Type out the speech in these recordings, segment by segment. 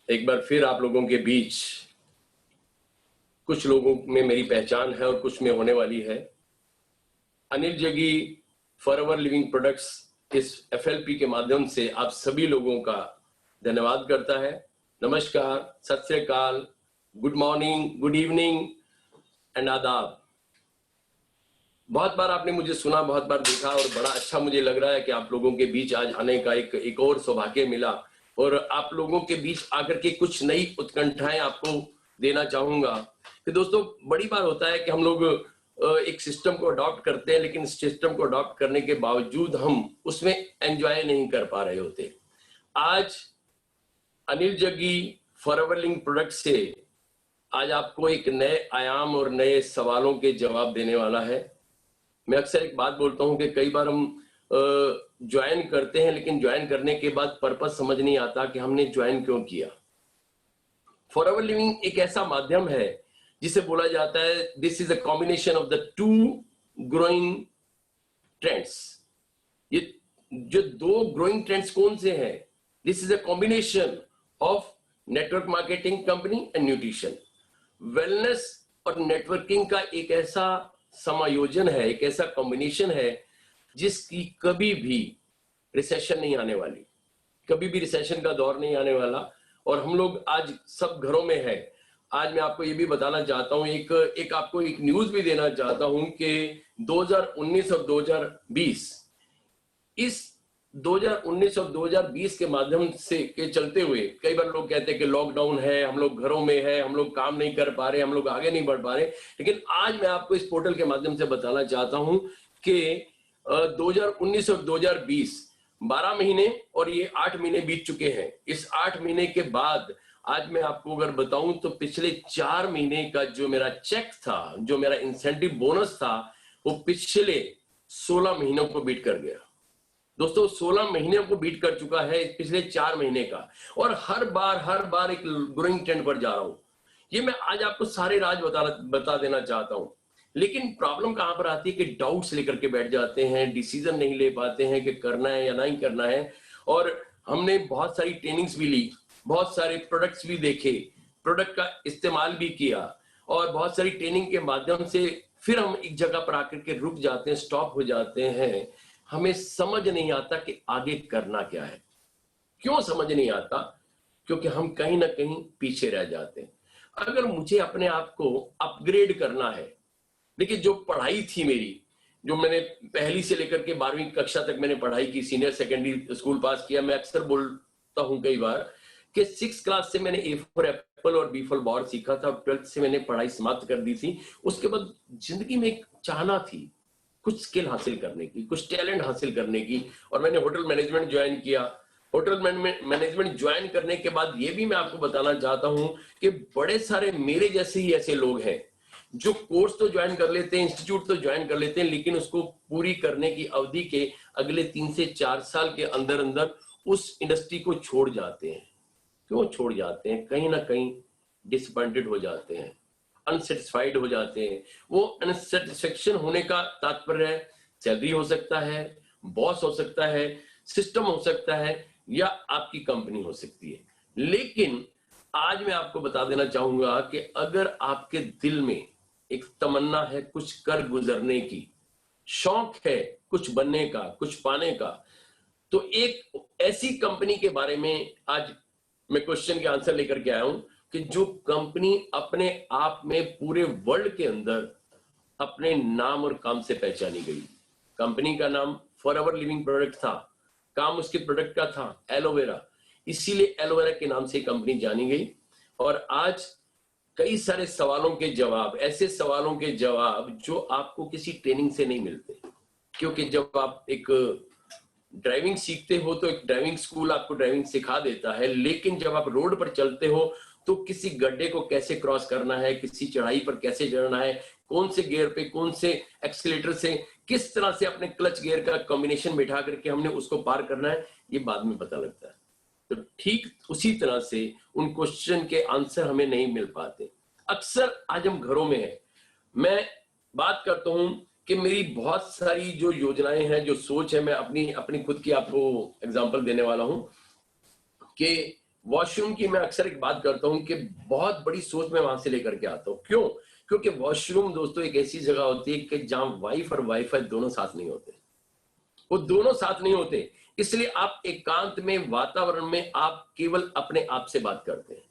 एक बार फिर आप लोगों के बीच कुछ लोगों में मेरी पहचान है और कुछ में होने वाली है। अनिल जगी फॉरएवर लिविंग प्रोडक्ट्स इस एफएलपी के माध्यम से आप सभी लोगों का धन्यवाद करता है। नमस्कार, सत श्री अकाल, good morning, good evening and आदाब। बहुत बार आपने मुझे सुना, बहुत बार देखा और बड़ा अच्छा मुझे लग रहा है कि आप लोगों के बीच आज आने का एक और सौभाग्य मिला और आप लोगों के बीच आकर के कुछ नई उत्कंठाएं आपको देना चाहूंगा। कि दोस्तों, बड़ी बार होता है कि हम लोग एक सिस्टम को अडॉप्ट करते हैं, लेकिन सिस्टम को अडॉप्ट करने के बावजूद हम उसमें एंजॉय नहीं कर पा रहे होते। आज अनिल जगी फॉरएवर लिविंग प्रोडक्ट से आज आपको एक नए आयाम और नए सवालों के जवाब देने वाला है। मैं अक्सर एक बात बोलता हूं कि कई बार हम ज्वाइन करते हैं, लेकिन ज्वाइन करने के बाद पर्पस समझ नहीं आता कि हमने ज्वाइन क्यों किया। फॉरएवर लिविंग एक ऐसा माध्यम है जिसे बोला जाता है this is a combination of the two growing trends. ये जो दो ग्रोइंग ट्रेंड्स कौन से हैं? This is a combination of network marketing company and nutrition. Wellness और नेटवर्किंग का एक ऐसा समायोजन है, एक ऐसा कॉम्बिनेशन है जिसकी कभी भी रिसेशन नहीं आने वाली, कभी भी रिसेशन का दौर नहीं आने वाला। और हम लोग आज सब घरों में है। आज मैं आपको ये भी बताना चाहता हूं, एक आपको एक न्यूज भी देना चाहता हूं कि 2019 और 2020, इस 2019 और 2020 के माध्यम से के चलते हुए कई बार लोग कहते हैं कि लॉकडाउन है, हम लोग घरों में है, हम लोग काम नहीं कर पा रहे, हम लोग आगे नहीं बढ़ पा रहे। लेकिन आज मैं आपको इस पोर्टल के माध्यम से बताना चाहता हूं कि 2019 और 2020 12 महीने और ये 8 महीने बीत चुके हैं। इस 8 महीने के बाद आज मैं आपको अगर बताऊं तो पिछले 4 महीने का जो मेरा चेक था, जो मेरा इंसेंटिव बोनस था, वो पिछले 16 महीनों को बीट कर गया। दोस्तों, 16 महीने को बीट कर चुका है पिछले 4 महीने का। और हर बार एक ग्रोइंग ट्रेंड पर जा रहा हूं। ये मैं आज आपको सारे राज बता देना चाहता हूं। लेकिन प्रॉब्लम कहां पर आती है कि डाउट्स लेकर के बैठ जाते हैं, डिसीजन नहीं ले पाते हैं कि करना है या नहीं करना है। और हमने बहुत सारी ट्रेनिंग्स भी ली, बहुत सारे प्रोडक्ट्स भी देखे, प्रोडक्ट का इस्तेमाल भी किया और बहुत सारी ट्रेनिंग के माध्यम से फिर हम एक जगह पर आकर के रुक जाते हैं, स्टॉप हो जाते हैं। हमें समझ नहीं आता कि आगे करना क्या है। क्यों समझ नहीं आता? क्योंकि हम कहीं ना कहीं पीछे रह जाते हैं। अगर मुझे अपने आप को अपग्रेड करना है, देखिए जो पढ़ाई थी मेरी, जो मैंने पहली से लेकर के 12वीं कक्षा तक मैंने पढ़ाई की, सीनियर सेकेंडरी स्कूल पास किया। मैं अक्सर बोलता हूं कई बार कि 6th क्लास से मैंने ए फॉर एप्पल और बी फॉर बॉल सीखा था, 12th से मैंने पढ़ाई समाप्त कर दी थी। उसके बाद जिंदगी में एक चाहना थी कुछ स्किल हासिल करने की, कुछ टैलेंट हासिल करने की, और मैंने होटल मैनेजमेंट ज्वाइन किया। होटल मैनेजमेंट ज्वाइन करने के बाद ये भी मैं आपको बताना चाहता हूं कि बड़े सारे मेरे जैसे ही ऐसे लोग हैं जो कोर्स तो ज्वाइन कर लेते हैं, इंस्टीट्यूट तो ज्वाइन कर लेते हैं, लेकिन उसको पूरी करने की अवधि के अगले 3 से 4 साल के अंदर अंदर उस इंडस्ट्री को छोड़ जाते हैं। क्यों छोड़ जाते हैं? कहीं ना कहीं डिसअपॉइंटेड हो जाते हैं, अनसेटिस्फाइड हो जाते हैं। वो अनसेटिस्फेक्शन होने का तात्पर्य है सैलरी हो सकता है, बॉस हो सकता है, सिस्टम हो सकता है, या आपकी कंपनी हो सकती है। लेकिन आज मैं आपको बता देना चाहूंगा कि अगर आपके दिल में एक तमन्ना है कुछ कर गुजरने की, शौक है कुछ बनने का, कुछ पाने का, तो एक ऐसी कंपनी के बारे में आज मैं क्वेश्चन के आंसर लेकर के आया हूं कि जो कंपनी अपने आप में पूरे वर्ल्ड के अंदर अपने नाम और काम से पहचानी गई। कंपनी का नाम फॉरएवर लिविंग प्रोडक्ट था, काम उसके प्रोडक्ट का था एलोवेरा, इसीलिए एलोवेरा के नाम से कंपनी जानी गई। और आज कई सारे सवालों के जवाब, ऐसे सवालों के जवाब जो आपको किसी ट्रेनिंग से नहीं मिलते। क्योंकि जब आप एक ड्राइविंग सीखते हो तो एक ड्राइविंग स्कूल आपको ड्राइविंग सिखा देता है, लेकिन जब आप रोड पर चलते हो तो किसी गड्ढे को कैसे क्रॉस करना है, किसी चढ़ाई पर कैसे चढ़ना है, कौन से गियर पे, कौन से एक्सीलेटर से, किस तरह से अपने क्लच गियर का कॉम्बिनेशन बिठा करके हमने उसको पार करना है, ये बाद में पता लगता है। तो ठीक उसी तरह से उन क्वेश्चन के आंसर हमें नहीं मिल पाते। अक्सर आज हम घरों में हैं। मैं बात करता हूं कि मेरी बहुत सारी जो योजनाएं हैं, जो सोच है, मैं अपनी खुद की आपको एग्जांपल देने वाला हूं कि वॉशरूम की मैं अक्सर एक बात करता हूं कि बहुत बड़ी सोच मैं वहां से लेकर के आता हूं। क्यों? क्योंकि वॉशरूम दोस्तों एक ऐसी जगह होती है कि जहां वाइफ और वाईफाई दोनों साथ नहीं होते, वो दोनों साथ नहीं होते। इसलिए आप एकांत में, वातावरण में आप केवल अपने आप से बात करते हैं।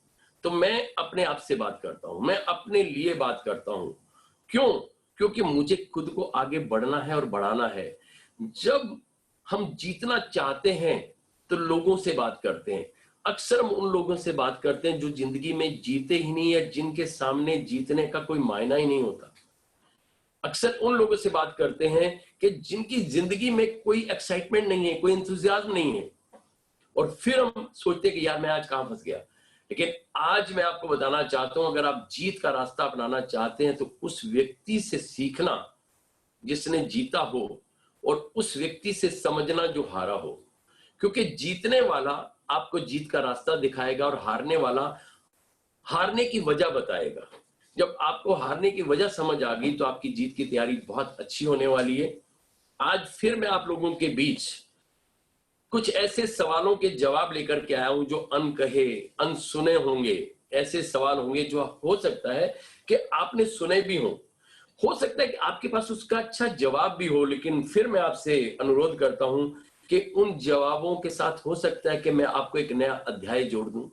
तो मैं अपने आप से बात करता हूं, मैं अपने लिए बात करता हूं। क्यों? क्योंकि मुझे खुद को आगे बढ़ना है और बढ़ाना है। जब हम जीतना चाहते हैं तो लोगों से बात करते हैं। अक्सर हम उन लोगों से बात करते हैं जो जिंदगी में जीते ही नहीं है, जिनके सामने जीतने का कोई मायना ही नहीं होता। अक्सर उन लोगों से बात करते हैं कि जिनकी जिंदगी में कोई एक्साइटमेंट नहीं है, कोई इंथुजियाज्म नहीं है, और फिर हम सोचते हैं कि यार मैं आज कहां फंस गया। लेकिन आज मैं आपको बताना चाहता हूं, अगर आप जीत का रास्ता अपनाना चाहते हैं तो उस व्यक्ति से सीखना जिसने जीता हो, और उस व्यक्ति से समझना जो हारा हो। क्योंकि जीतने वाला आपको जीत का रास्ता दिखाएगा और हारने वाला हारने की वजह बताएगा। जब आपको हारने की वजह समझ आ गई तो आपकी जीत की तैयारी बहुत अच्छी होने वाली है। आज फिर मैं आप लोगों के बीच कुछ ऐसे सवालों के जवाब लेकर के आया हूं जो अनकहे, अनसुने होंगे। ऐसे सवाल होंगे जो हो सकता है कि आपने सुने भी हो सकता है कि आपके पास उसका अच्छा जवाब भी हो, लेकिन फिर मैं आपसे अनुरोध करता हूं कि उन जवाबों के साथ हो सकता है कि मैं आपको एक नया अध्याय जोड़ दूं,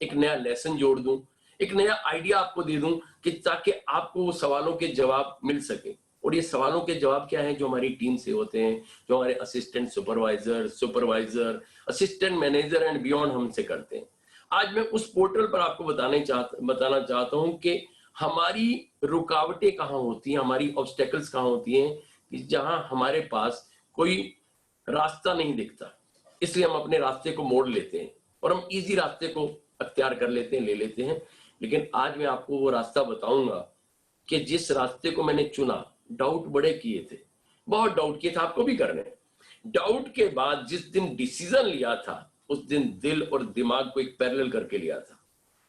एक नया लेसन जोड़ दूं, एक नया आइडिया आपको दे दूं कि ताकि आपको वो सवालों के जवाब मिल सके। और ये सवालों के जवाब क्या हैं? जो हमारी टीम से होते हैं, जो हमारे assistant supervisor, assistant manager and beyond हमसे करते हैं। आज मैं उस पोर्टल पर आपको बताना चाहता हूं कि हमारी रुकावटें कहां होती हैं, हमारी ऑब्स्टेकल्स कहां होती हैं, कि जहां हमारे पास कोई रास्ता नहीं दिखता। इसलिए हम अपने रास्ते को मोड़ लेते हैं और हम इजी रास्ते को अख्तियार कर लेते हैं, ले लेते हैं। लेकिन आज मैं आपको वो रास्ता बताऊंगा कि जिस रास्ते को मैंने चुना, डाउट बड़े किए थे, बहुत डाउट किए थे, आपको भी करने। डाउट के बाद जिस दिन डिसीजन लिया था, उस दिन दिल और दिमाग को एक पैरेलल करके लिया था।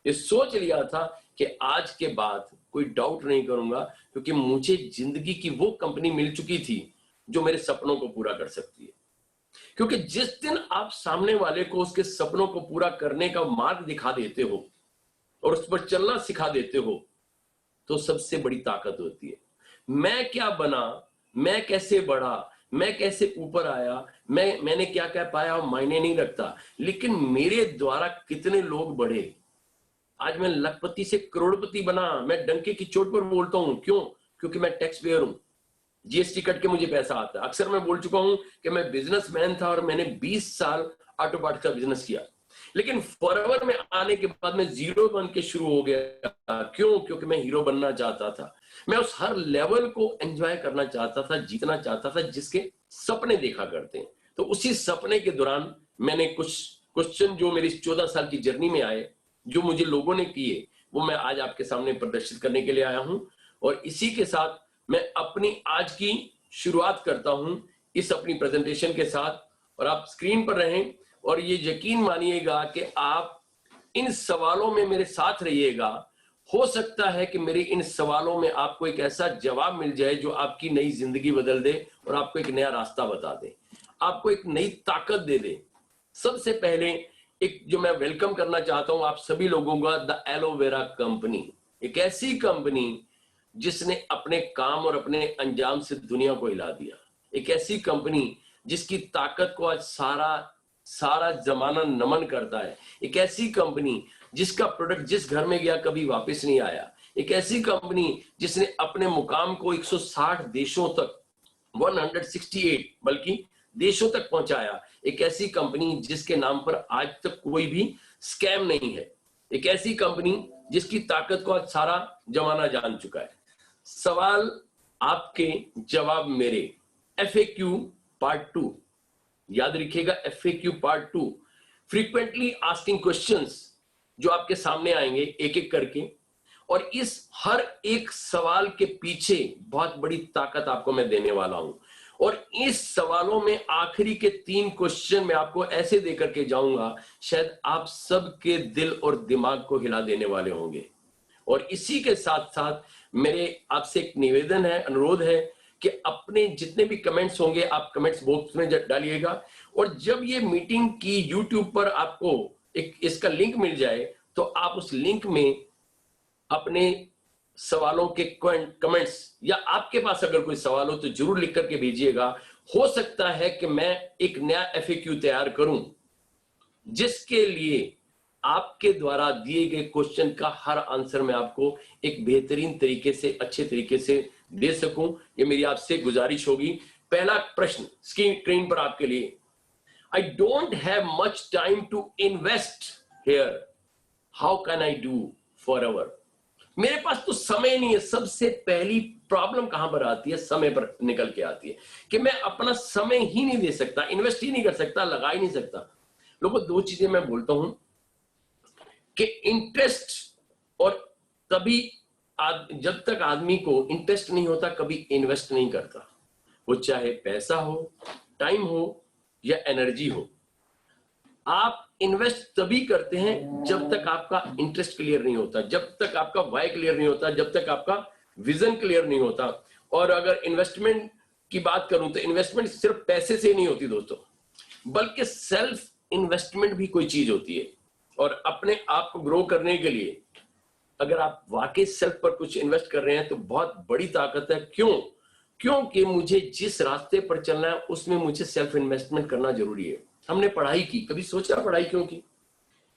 ये सोच लिया था कि आज के बाद कोई डाउट नहीं करूंगा, क्योंकि मुझे जिंदगी की वो कंपनी मिल चुकी थी जो मेरे सपनों को पूरा कर सकती है। क्योंकि जिस दिन आप सामने वाले को उसके सपनों को पूरा करने का मार्ग दिखा देते हो और उस पर चलना सिखा देते हो, तो सबसे बड़ी ताकत होती है। मैं क्या बना, मैं कैसे बढ़ा, मैं कैसे ऊपर आया, मैंने क्या क्या पाया मायने नहीं रखता, लेकिन मेरे द्वारा कितने लोग बढ़े। आज मैं लखपति से करोड़पति बना, मैं डंके की चोट पर बोलता हूं। क्यों? क्योंकि मैं टैक्स पेयर हूं, जीएसटी कट के मुझे पैसा आता है। अक्सर मैं बोल चुका हूं कि मैं बिजनेसमैन था और मैंने 20 साल ऑटो पार्ट का बिजनेस किया, लेकिन फॉरएवर में आने के बाद मैं जीरो बन के शुरू हो गया। क्यों? क्योंकि मैं हीरो बनना चाहता था। मैं उस हर लेवल को एंजॉय करना चाहता था, जीतना चाहता था, जिसके सपने देखा करते हैं। तो उसी सपने के दौरान मैंने कुछ क्वेश्चन जो मेरी 14 साल की जर्नी में आए, जो मुझे लोगों ने किए, वो मैं आज आपके सामने प्रदर्शित करने के लिए आया हूं। और इसी के साथ मैं अपनी आज की शुरुआत करता हूं इस अपनी प्रेजेंटेशन के साथ। और आप स्क्रीन पर रहें और ये यकीन मानिएगा कि आप इन सवालों में मेरे साथ रहिएगा। हो सकता है कि मेरे इन सवालों में आपको एक ऐसा जवाब मिल जाए जो आपकी नई जिंदगी बदल दे और आपको एक नया रास्ता बता दे, आपको एक नई ताकत दे दे। सबसे पहले एक जो मैं वेलकम करना चाहता हूं आप सभी लोगों का, द एलोवेरा कंपनी। एक ऐसी कंपनी जिसने अपने काम और अपने अंजाम से दुनिया को हिला दिया। एक ऐसी कंपनी जिसकी ताकत को आज सारा जमाना नमन करता है। एक ऐसी कंपनी जिसका प्रोडक्ट जिस घर में गया कभी वापस नहीं आया। एक ऐसी कंपनी जिसने अपने मुकाम को 160 देशों तक, 168 बल्कि देशों तक पहुंचाया। एक ऐसी कंपनी जिसके नाम पर आज तक कोई भी स्कैम नहीं है। एक ऐसी कंपनी जिसकी ताकत को आज सारा जमाना जान चुका है। सवाल आपके, जवाब मेरे। FAQ पार्ट 2, याद रखिएगा, FAQ part 2, frequently asking questions, जो आपके सामने आएंगे एक एक करके। और इस हर एक सवाल के पीछे बहुत बड़ी ताकत आपको मैं देने वाला हूं। और इस सवालों में आखिरी के 3 क्वेश्चन मैं आपको ऐसे देकर के जाऊंगा, शायद आप सबके दिल और दिमाग को हिला देने वाले होंगे। और इसी के साथ साथ मेरे आपसे एक निवेदन है, अनुरोध है कि अपने जितने भी कमेंट्स होंगे आप कमेंट्स बॉक्स में डालिएगा। और जब ये मीटिंग की YouTube पर आपको एक इसका लिंक मिल जाए तो आप उस लिंक में अपने सवालों के कमेंट्स या आपके पास अगर कोई सवाल हो तो जरूर लिख करके भेजिएगा। हो सकता है कि मैं एक नया FAQ तैयार करूं जिसके लिए आपके द्वारा दिए गए क्वेश्चन का हर आंसर मैं आपको एक बेहतरीन तरीके से, अच्छे तरीके से दे सकूं। ये मेरी आपसे गुजारिश होगी। पहला प्रश्न स्क्रीन पर आपके लिए, I don't have much time to invest here. How can I do forever? मेरे पास तो समय नहीं है। सबसे पहली प्रॉब्लम कहां पर आती है? समय पर निकल के आती है कि मैं अपना समय ही नहीं दे सकता, इन्वेस्ट ही नहीं कर सकता, लगा ही नहीं सकता। लोगों, दो चीजें मैं बोलता हूं कि इंटरेस्ट, और तभी जब तक आदमी को इंटरेस्ट नहीं होता कभी इन्वेस्ट नहीं करता, वो चाहे पैसा हो, टाइम हो या एनर्जी हो। आप इन्वेस्ट तभी करते हैं जब तक आपका इंटरेस्ट क्लियर नहीं होता, जब तक आपका वाई क्लियर नहीं होता, जब तक आपका विजन क्लियर नहीं होता। और अगर इन्वेस्टमेंट की बात करूं तो इन्वेस्टमेंट सिर्फ पैसे से नहीं होती दोस्तों, बल्कि सेल्फ इन्वेस्टमेंट भी कोई चीज होती है। और अपने आप को ग्रो करने के लिए अगर आप वाकई सेल्फ पर कुछ इन्वेस्ट कर रहे हैं तो बहुत बड़ी ताकत है। क्यों? क्योंकि मुझे जिस रास्ते पर चलना है उसमें मुझे सेल्फ इन्वेस्टमेंट करना जरूरी है। हमने पढ़ाई की, कभी सोचा पढ़ाई क्यों की?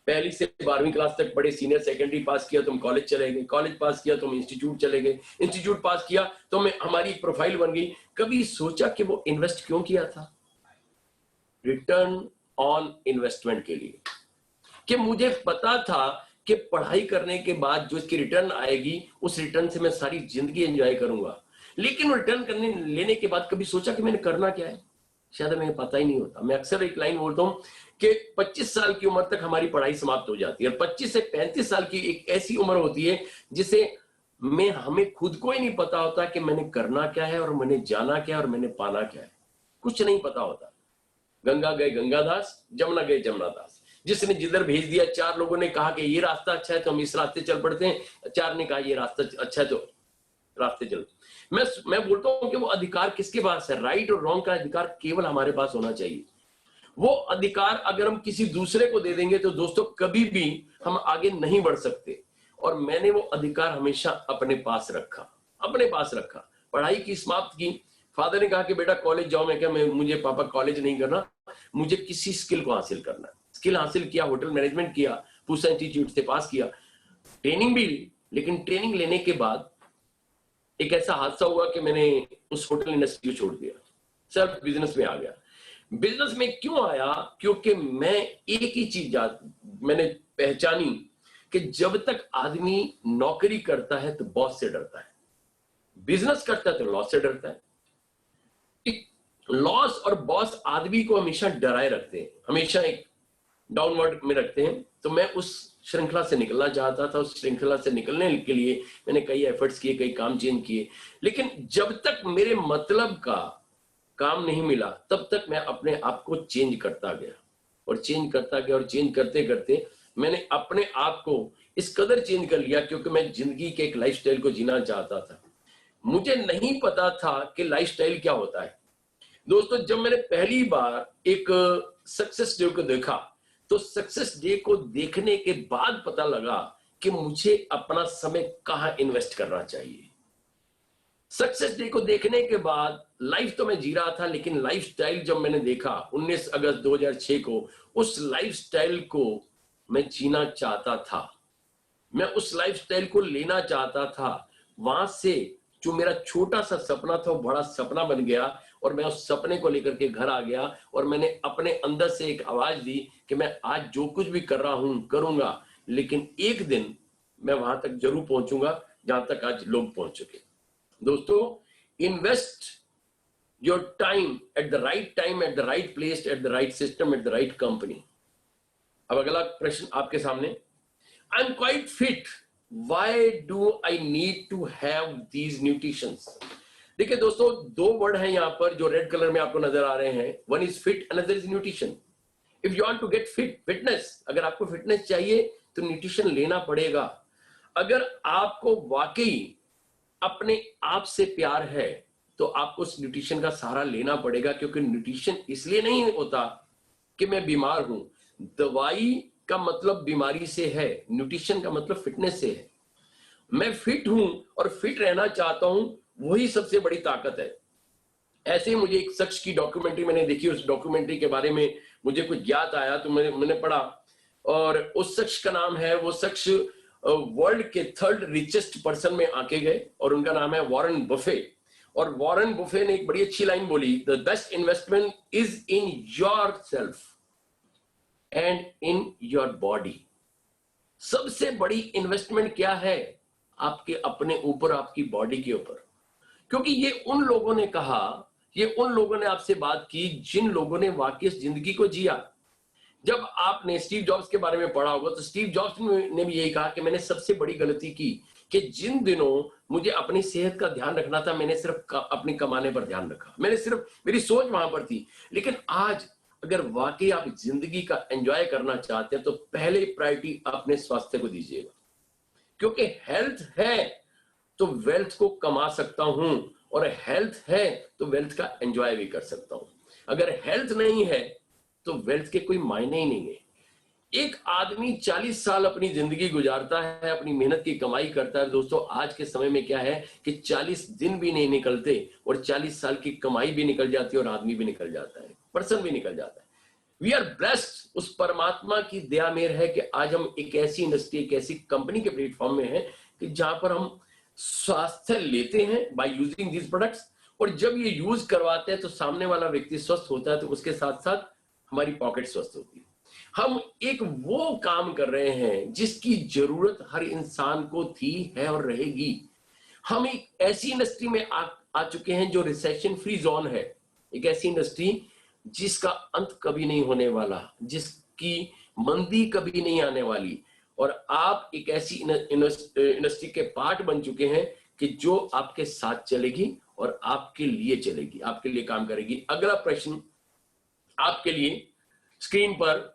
पहली से 12वीं क्लास तक पढ़े, सीनियर सेकेंडरी पास किया तो हम कॉलेज चले गए, कॉलेज पास किया तो हम इंस्टीट्यूट चले गए, इंस्टीट्यूट पास किया तो हमारी प्रोफाइल बन गई। कभी सोचा कि वो इन्वेस्ट क्यों किया था? रिटर्न ऑन इन्वेस्टमेंट के लिए, कि मुझे पता था कि पढ़ाई करने के बाद जो इसकी रिटर्न आएगी उस रिटर्न से मैं सारी जिंदगी एंजॉय करूंगा। लेकिन रिटर्न करने लेने के बाद कभी सोचा कि मैंने करना क्या है? शायद हमें पता ही नहीं होता। मैं अक्सर एक लाइन बोलता हूं कि 25 साल की उम्र तक हमारी पढ़ाई समाप्त हो जाती है और 25 से 35 साल की एक ऐसी उम्र होती है जिसे हमें खुद को ही नहीं पता होता कि मैंने करना क्या है और मैंने जाना क्या है और मैंने पाना क्या है। कुछ नहीं पता होता। गंगा गए गंगादास, जमुना गए जमुनादास। जिसने जिधर भेज दिया, 4 लोगों ने कहा कि ये रास्ता अच्छा है तो हम इस रास्ते चल पड़ते हैं, 4 ने कहा ये रास्ता अच्छा है तो रास्ते चल। मैं बोलता हूं कि वो अधिकार किसके पास है? राइट और रॉन्ग का अधिकार केवल हमारे पास होना चाहिए। वो अधिकार अगर हम किसी दूसरे को दे देंगे तो दोस्तों कभी भी हम आगे नहीं बढ़ सकते। और मैंने वो अधिकार हमेशा अपने पास रखा। पढ़ाई की समाप्त की। फादर ने कहा कि बेटा कॉलेज जाओ। मैं क्या, मुझे पापा कॉलेज नहीं करना, मुझे किसी स्किल को हासिल करना है। स्किल हासिल किया, होटल मैनेजमेंट किया, पूसा इंस्टीट्यूट से पास किया, ट्रेनिंग भी ली। लेकिन ट्रेनिंग लेने के बाद एक ऐसा हादसा हुआ कि मैंने उस होटल इंडस्ट्री को छोड़ दिया, सेल्फ बिजनेस में आ गया। बिजनेस में क्यों आया? क्योंकि मैं एक ही चीज मैंने पहचानी कि जब तक आदमी नौकरी करता है तो बॉस से डरता है, बिजनेस करता है तो लॉस से डरता है। लॉस और बॉस आदमी को हमेशा डराए रखते हैं, हमेशा एक डाउनवर्ड में रखते हैं। तो मैं उस श्रृंखला से निकलना चाहता था। उस श्रृंखला से निकलने के लिए मैंने कई एफर्ट्स किए, कई काम चेंज किए। लेकिन जब तक मेरे मतलब का काम नहीं मिला तब तक मैं अपने आप को चेंज करता गया और चेंज करता गया और चेंज करते करते मैंने अपने आप को इस कदर चेंज कर लिया क्योंकि मैं जिंदगी के एक लाइफस्टाइल को जीना चाहता था। मुझे नहीं पता था कि लाइफस्टाइल क्या होता है। दोस्तों, जब मैंने पहली बार एक सक्सेस डे को देखा तो सक्सेस डे को देखने के बाद पता लगा कि मुझे अपना समय कहां इन्वेस्ट करना चाहिए। सक्सेस डे को देखने के बाद लाइफ तो मैं जी रहा था, लेकिन लाइफस्टाइल जब मैंने देखा 19 अगस्त 2006 को, उस लाइफस्टाइल को मैं जीना चाहता था, मैं उस लाइफस्टाइल को लेना चाहता था। वहां से जो मेरा छोटा सा सपना था वो बड़ा सपना बन गया और मैं उस सपने को लेकर के घर आ गया और मैंने अपने अंदर से एक आवाज दी कि मैं आज जो कुछ भी कर रहा हूं करूंगा, लेकिन एक दिन मैं वहां तक जरूर पहुंचूंगा जहां तक आज लोग पहुंच चुके। दोस्तों, invest your time at the right time, at the right place, at the right system, at the right company. अब अगला प्रश्न आपके सामने, I am quite fit, why do I need to have these nutritions? देखिए दोस्तों, 2 word हैं यहां पर जो रेड कलर में आपको नजर आ रहे हैं। One is fit, another is nutrition. If you want to get fit, fitness, अगर आपको फिटनेस चाहिए तो न्यूट्रिशन लेना पड़ेगा। अगर आपको वाकई अपने आप से प्यार है तो आपको उस न्यूट्रिशन का सहारा लेना पड़ेगा, क्योंकि न्यूट्रिशन इसलिए नहीं होता कि मैं बीमार हूं। दवाई का मतलब बीमारी से है, न्यूट्रिशन का मतलब फिटनेस से है। मैं फिट हूं और फिट रहना चाहता हूं, वही सबसे बड़ी ताकत है। ऐसे ही मुझे एक शख्स की डॉक्यूमेंट्री मैंने देखी, उस डॉक्यूमेंट्री के बारे में मुझे कुछ ज्ञात आया तो मैंने पढ़ा, और उस शख्स का नाम है, वो शख्स वर्ल्ड के 3rd रिचेस्ट पर्सन में आके गए, और उनका नाम है वॉरेन बफे। और वॉरेन बफे ने एक बड़ी अच्छी लाइन बोली, the best investment is in your self and in your body. सबसे बड़ी इन्वेस्टमेंट क्या है? आपके अपने ऊपर, आपकी बॉडी के ऊपर। क्योंकि ये उन लोगों ने कहा, ये उन लोगों ने आपसे बात की जिन लोगों ने वाकई जिंदगी को जिया। जब आपने स्टीव जॉब्स के बारे में पढ़ा होगा तो स्टीव जॉब्स ने भी यही कहा कि मैंने सबसे बड़ी गलती की कि जिन दिनों मुझे अपनी सेहत का ध्यान रखना था, मैंने सिर्फ अपनी कमाने पर ध्यान रखा, मैंने सिर्फ, मेरी सोच वहां पर थी। लेकिन आज अगर वाकई आप जिंदगी का एंजॉय करना चाहते हैं तो पहले प्रायोरिटी अपने स्वास्थ्य को दीजिएगा, क्योंकि हेल्थ है तो वेल्थ को कमा सकता हूं, और हेल्थ है तो वेल्थ का एंजॉय भी कर सकता हूं। अगर हेल्थ नहीं है तो वेल्थ के कोई मायने ही नहीं है। एक आदमी 40 साल अपनी जिंदगी गुजारता है, अपनी मेहनत की कमाई करता है। दोस्तों आज के समय में क्या है कि 40 दिन भी नहीं निकलते और 40 साल की कमाई भी निकल जाती है और आदमी भी निकल जाता है, पर्सन भी निकल जाता है। वी आर ब्लेस्ड, उस परमात्मा की दया मेहर है कि आज हम एक ऐसी इंडस्ट्री, एक ऐसी कंपनी के प्लेटफॉर्म में हैं कि जहां पर हम स्वास्थ्य लेते हैं बाय यूजिंग दीज प्रोडक्ट्स, और जब ये यूज करवाते हैं तो सामने वाला व्यक्ति स्वस्थ होता है, तो उसके साथ साथ हमारी पॉकेट स्वस्थ होती है। हम एक वो काम कर रहे हैं जिसकी जरूरत हर इंसान को थी, है और रहेगी। हम एक ऐसी इंडस्ट्री में आ चुके हैं जो रिसेशन फ्री जोन है, एक ऐसी इंडस्ट्री जिसका अंत कभी नहीं होने वाला, जिसकी मंदी कभी नहीं आने वाली, और आप एक ऐसी इंडस्ट्री के पार्ट बन चुके हैं कि जो आपके साथ चलेगी और आपके लिए चलेगी, आपके लिए काम करेगी। अगला प्रश्न आपके लिए स्क्रीन पर,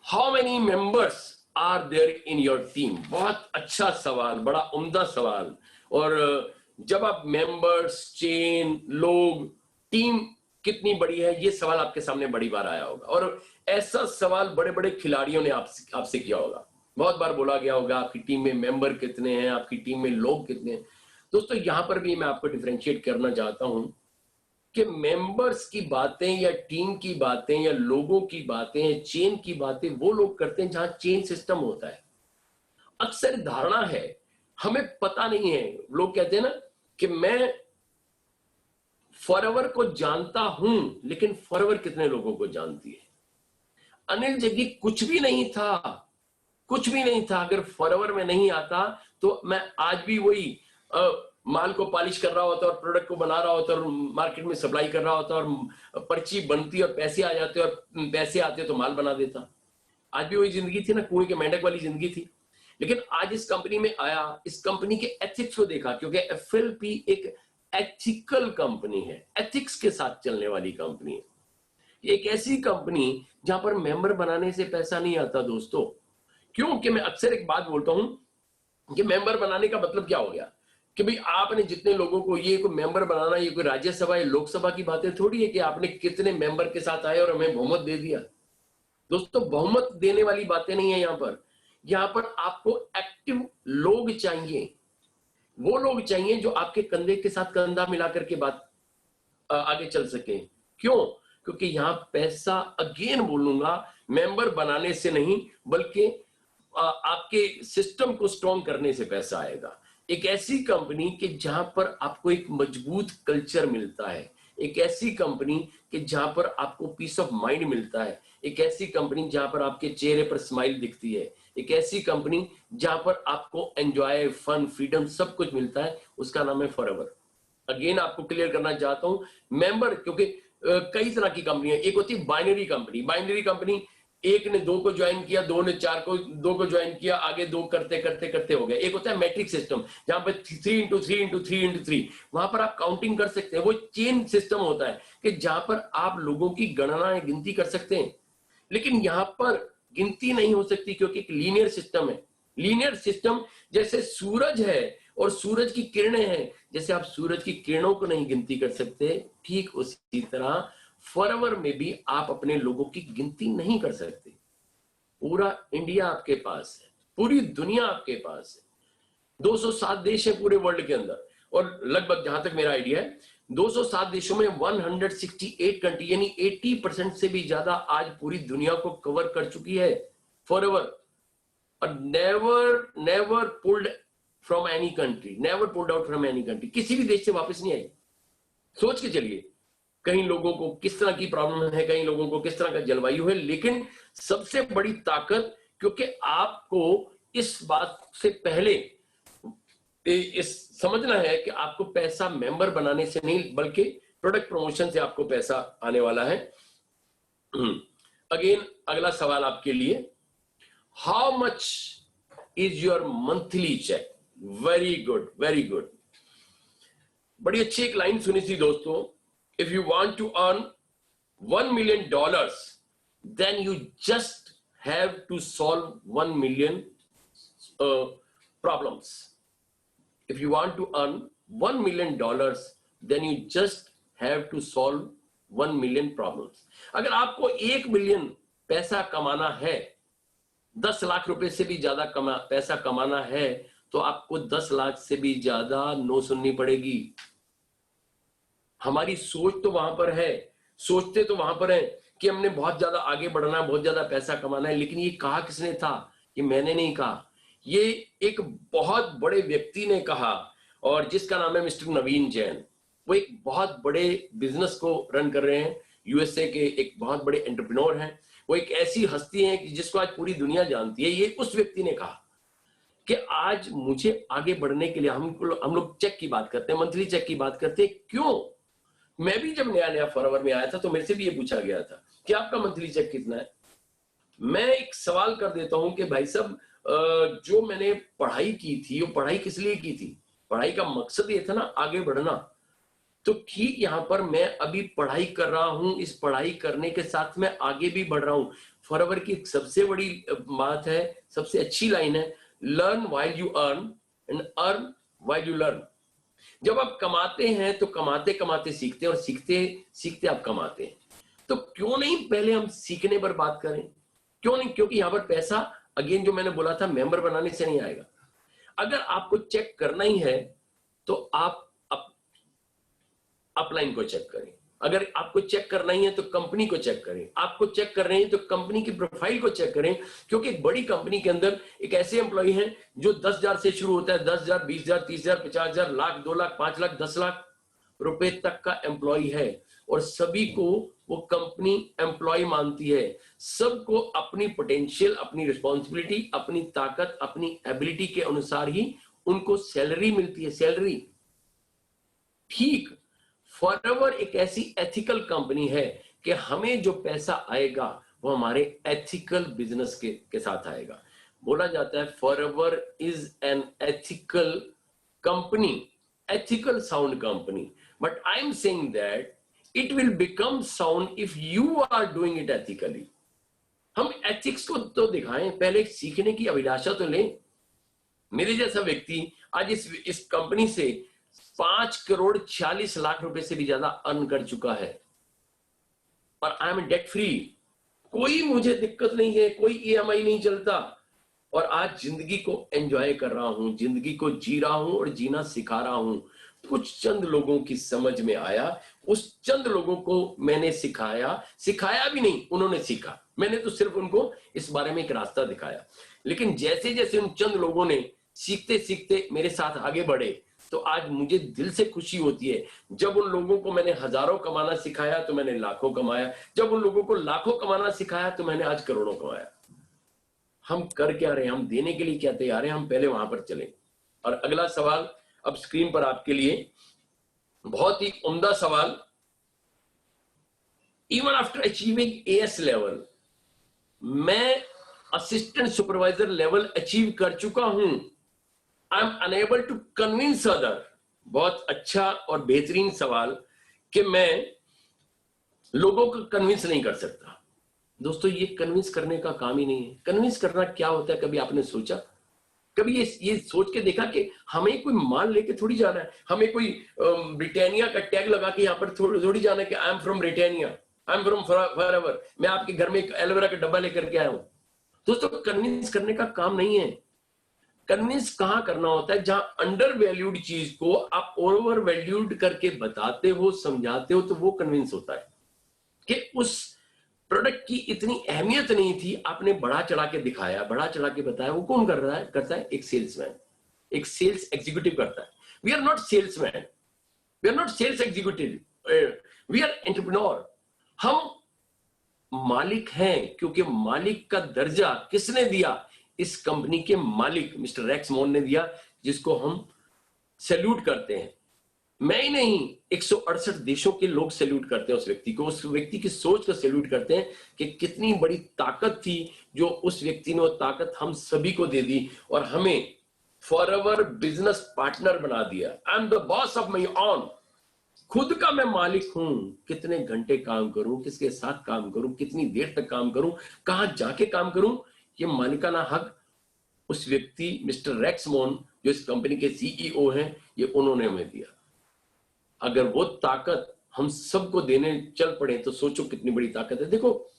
how many members are there in your team? बहुत अच्छा सवाल, बड़ा उम्दा सवाल। और जब आप मेंबर्स, चेन, लोग, टीम कितनी बड़ी है, ये सवाल आपके सामने बड़ी बार आया होगा, और ऐसा सवाल बड़े बड़े खिलाड़ियों ने आपसे किया होगा। बहुत बार बोला गया होगा आपकी टीम में मेंबर कितने हैं, आपकी टीम में लोग कितने हैं। दोस्तों यहां पर भी मैं आपको डिफरेंशिएट करना चाहता हूं कि मेंबर्स की बातें या टीम की बातें या लोगों की बातें या चेन की बातें वो लोग करते हैं जहां चेन सिस्टम होता है। अक्सर धारणा है, हमें पता नहीं है, लोग कहते हैं ना कि मैं फॉरएवर को जानता हूं, लेकिन फॉरएवर कितने लोगों को जानती है? अनिल जग्गी कुछ भी नहीं था, कुछ भी नहीं था। अगर फॉरएवर में नहीं आता तो मैं आज भी वही माल को पॉलिश कर रहा होता और प्रोडक्ट को बना रहा होता और मार्केट में सप्लाई कर रहा होता, और पर्ची बनती और पैसे आ जाते और पैसे आते तो माल बना देता। आज भी वही जिंदगी थी ना, कुएं के मेंढक वाली जिंदगी थी। लेकिन आज इस कंपनी में आया, इस कंपनी के एथिक्स को देखा, क्योंकि एफएलपी एक एथिकल कंपनी है, एथिक्स के साथ चलने वाली कंपनी है। एक ऐसी कंपनी जहां पर मेंबर बनाने से पैसा नहीं आता दोस्तों। क्योंकि मैं अक्सर एक बात बोलता हूं कि मेंबर बनाने का मतलब क्या हो गया कि भाई आपने जितने लोगों को, ये कोई मेंबर बनाना, ये कोई राज्यसभा या लोकसभा की बातें थोड़ी है कि आपने कितने मेंबर के साथ आए और हमें बहुमत दे दिया। दोस्तों बहुमत देने वाली बातें नहीं है यहाँ पर। यहाँ पर आपको एक्टिव लोग चाहिए, वो लोग चाहिए जो आपके कंधे के साथ कंधा मिलाकर के बात आगे चल सके। क्यों? क्योंकि यहाँ पैसा, अगेन बोलूंगा, मेंबर बनाने से नहीं बल्कि आपके सिस्टम को स्ट्रॉन्ग करने से पैसा आएगा। एक ऐसी कंपनी कि जहां पर आपको एक मजबूत कल्चर मिलता है, एक ऐसी कंपनी कि जहां पर आपको पीस ऑफ माइंड मिलता है, एक ऐसी कंपनी जहां पर आपके चेहरे पर स्माइल दिखती है, एक ऐसी कंपनी जहां पर आपको एंजॉय, फन, फ्रीडम सब कुछ मिलता है, उसका नाम है फॉरएवर। अगेन आपको क्लियर करना चाहता हूं, मेंबर, क्योंकि कई तरह की कंपनी है। एक होती है बाइनरी कंपनी। बाइनरी कंपनी, एक ने 2 को ज्वाइन किया, 2 ने 4 को, 2 को ज्वाइन किया, आगे 2 करते करते करते हो गया। एक होता है मैट्रिक सिस्टम, जहां पर 3 into 3 into 3 into 3, वहां पर आप काउंटिंग कर सकते हैं। वो चेन सिस्टम होता है कि जहां पर आप लोगों की गणना या गिनती कर सकते हैं। लेकिन यहां पर गिनती नहीं हो सकती क्योंकि एक लीनियर सिस्टम है। लीनियर सिस्टम जैसे सूरज है और सूरज की किरणें हैं, जैसे आप सूरज की किरणों को नहीं गिनती कर सकते, ठीक उसी तरह फॉरएवर में भी आप अपने लोगों की गिनती नहीं कर सकते। पूरा इंडिया आपके पास है, पूरी दुनिया आपके पास है, 207 देश है पूरे वर्ल्ड के अंदर, और लगभग जहां तक मेरा आइडिया है 207 देशों में 168 कंट्री यानी 80% से भी ज्यादा आज पूरी दुनिया को कवर कर चुकी है फॉरएवर। और never pulled from any country, never pulled out from any country, किसी भी देश से वापस नहीं आई। सोच के चलिए, कई लोगों को किस तरह की प्रॉब्लम है, कई लोगों को किस तरह का जलवायु है, लेकिन सबसे बड़ी ताकत, क्योंकि आपको इस बात से पहले इस समझना है कि आपको पैसा मेंबर बनाने से नहीं बल्कि प्रोडक्ट प्रमोशन से आपको पैसा आने वाला है। अगेन अगला सवाल आपके लिए, how much is your monthly cheque? Very good, very good. बड़ी अच्छी एक लाइन सुनी थी दोस्तों, if you want to earn $1 million, then you just have to solve 1 million problems. If you want to earn $1 million, then you just have to solve 1 million problems. अगर आपको 1 million पैसा कमाना है, 10 लाख रुपए से भी ज्यादा पैसा कमाना है, तो आपको 10 लाख से भी ज्यादा नो सुननी पड़ेगी। हमारी सोच तो वहां पर है, सोचते तो वहां पर है कि हमने बहुत ज्यादा आगे बढ़ना है, बहुत ज्यादा पैसा कमाना है, लेकिन ये कहा किसने था? ये मैंने नहीं कहा, ये एक बहुत बड़े व्यक्ति ने कहा, और जिसका नाम है मिस्टर नवीन जैन। वो एक बहुत बड़े बिजनेस को रन कर रहे हैं, यूएसए के एक बहुत बड़े एंटरप्रेन्योर हैं। वो एक ऐसी हस्ती है कि जिसको आज पूरी दुनिया जानती है। ये उस व्यक्ति ने कहा कि आज मुझे आगे बढ़ने के लिए, हम लोग चेक की बात करते हैं, मंथली चेक की बात करते हैं, क्यों? मैं भी जब नया नया फॉरएवर में आया था तो मेरे से भी ये पूछा गया था कि आपका मंथली चेक कितना है। मैं एक सवाल कर देता हूं कि भाई साहब, जो मैंने पढ़ाई की थी वो पढ़ाई किस लिए की थी? पढ़ाई का मकसद ये था ना आगे बढ़ना। तो ठीक यहां पर मैं अभी पढ़ाई कर रहा हूं, इस पढ़ाई करने के साथ मैं आगे भी बढ़ रहा हूं। फॉरएवर की सबसे बड़ी बात है, सबसे अच्छी लाइन है, learn while you earn and earn while you learn. जब आप कमाते हैं तो कमाते कमाते सीखते हैं, और सीखते सीखते आप कमाते हैं। तो क्यों नहीं पहले हम सीखने पर बात करें? क्यों नहीं? क्योंकि यहां पर पैसा, अगेन जो मैंने बोला था, मेंबर बनाने से नहीं आएगा। अगर आपको चेक करना ही है तो आप अपलाइन को चेक करें। अगर आपको चेक करना ही है तो कंपनी को चेक करें। आपको चेक कर रहे हैं तो कंपनी की प्रोफाइल को चेक करें, क्योंकि एक बड़ी कंपनी के अंदर एक ऐसे एम्प्लॉय हैं जो 10,000 से शुरू होता है, 10,000, 20,000, 30,000, 50,000, लाख, 2 लाख, 5 लाख, 10 लाख रुपए तक का एम्प्लॉय है, और सभी को वो कंपनी एम्प्लॉय मानती है। सबको अपनी पोटेंशियल, अपनी रिस्पॉन्सिबिलिटी, अपनी ताकत, अपनी एबिलिटी के अनुसार ही उनको सैलरी मिलती है, सैलरी। ठीक फॉरएवर एक ऐसी एथिकल कंपनी है कि हमें जो पैसा आएगा वो हमारे एथिकल बिजनेस के साथ आएगा। बोला जाता है forever is an ethical company, ethical sound company, but I am saying that it will become sound if you are doing it ethically. हम एथिक्स को तो दिखाएं, पहले सीखने की अभिलाषा तो लें। मेरे जैसा व्यक्ति आज इस कंपनी से 5 करोड़ 46 लाख रुपए से भी ज्यादा अर्न कर चुका है, और आई एम डेट फ्री। कोई मुझे दिक्कत नहीं है, कोई ईएमआई नहीं चलता, और आज जिंदगी को एंजॉय कर रहा हूं, जिंदगी को जी रहा हूं और जीना सिखा रहा हूं। कुछ चंद लोगों की समझ में आया, उस चंद लोगों को मैंने सिखाया भी नहीं, उन्होंने सीखा। मैंने तो सिर्फ उनको इस बारे में एक रास्ता दिखाया, लेकिन जैसे जैसे उन चंद लोगों ने सीखते सीखते मेरे साथ आगे बढ़े, तो आज मुझे दिल से खुशी होती है। जब उन लोगों को मैंने हजारों कमाना सिखाया तो मैंने लाखों कमाया, जब उन लोगों को लाखों कमाना सिखाया तो मैंने आज करोड़ों कमाया। हम कर क्या रहे हैं, हम देने के लिए क्या तैयार हैं, हम पहले वहां पर चलें। और अगला सवाल अब स्क्रीन पर आपके लिए, बहुत ही उम्दा सवाल। Even after achieving AS level, मैं असिस्टेंट सुपरवाइजर लेवल अचीव कर चुका हूं। I am unable to convince other. बहुत अच्छा और बेहतरीन सवाल कि मैं लोगों को कन्विंस नहीं कर सकता। दोस्तों, ये कन्विंस करने का काम ही नहीं है। कन्विंस करना क्या होता है, कभी आपने सोचा? कभी ये सोच के देखा कि हमें कोई मान लेके थोड़ी जाना है, हमें कोई ब्रिटानिया का टैग लगा के यहाँ पर थोड़ी जाना है कि I am from Britannia. I am from forever, मैं आपके घर में एक एलोवेरा का डब्बा लेकर के आया हूं। दोस्तों, कन्विंस करने का काम नहीं है। कन्विंस कहां करना होता है? जहां अंडर वैल्यूड चीज को आप ओवर वैल्यूड करके बताते हो, समझाते हो, तो वो कन्विंस होता है। कि उस प्रोडक्ट की इतनी अहमियत नहीं थी, आपने बढ़ा चढ़ा के दिखाया, बढ़ा चढ़ा के बताया। वो कौन कर रहा है? करता है एक सेल्समैन, एक सेल्स एग्जीक्यूटिव करता है। We are not salesman, we are not sales executive, we are entrepreneur. हम मालिक हैं, क्योंकि मालिक का दर्जा किसने दिया? इस कंपनी के मालिक मिस्टर रेक्स मोन ने दिया, जिसको हम सैल्यूट करते हैं। मैं ही नहीं, 168 देशों के लोग सैल्यूट करते हैं उस व्यक्ति को, उस व्यक्ति की सोच को सैल्यूट करते हैं कि कितनी बड़ी ताकत थी जो उस व्यक्ति ने, वो ताकत हम सभी को दे दी और हमें फॉरएवर बिजनेस पार्टनर बना दिया। I am the boss of my own, खुद का मैं मालिक हूं। कितने घंटे काम करूं, किसके साथ काम करूं, कितनी देर तक काम करूं, कहां जाके काम करूं, ये मालिकाना हक उस व्यक्ति मिस्टर रेक्स मोन, जो इस कंपनी के सीईओ हैं, ये उन्होंने हमें दिया। अगर वो ताकत हम सबको देने चल पड़े तो सोचो कितनी बड़ी ताकत है। देखो,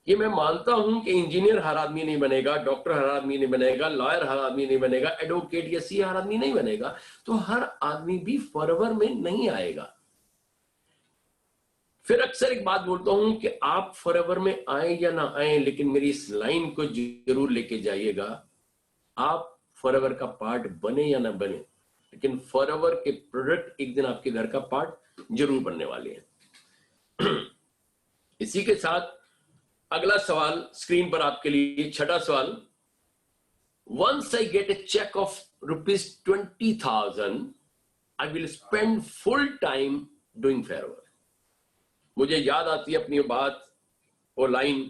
ये मैं मानता हूं कि इंजीनियर हर आदमी नहीं बनेगा, डॉक्टर हर आदमी नहीं बनेगा, लॉयर हर आदमी नहीं बनेगा, एडवोकेट या सी हर आदमी नहीं बनेगा, तो हर आदमी भी फॉरएवर में नहीं आएगा। फिर अक्सर एक बात बोलता हूं कि आप फॉरएवर में आए या ना आए, लेकिन मेरी इस लाइन को जरूर लेके जाइएगा। आप फॉरएवर का पार्ट बने या ना बने, लेकिन फॉरएवर के प्रोडक्ट एक दिन आपके घर का पार्ट जरूर बनने वाले हैं। इसी के साथ अगला सवाल स्क्रीन पर आपके लिए, छठा सवाल। Once I get a cheque of ₹20,000, I will spend full time doing forever. मुझे याद आती है अपनी बात और लाइन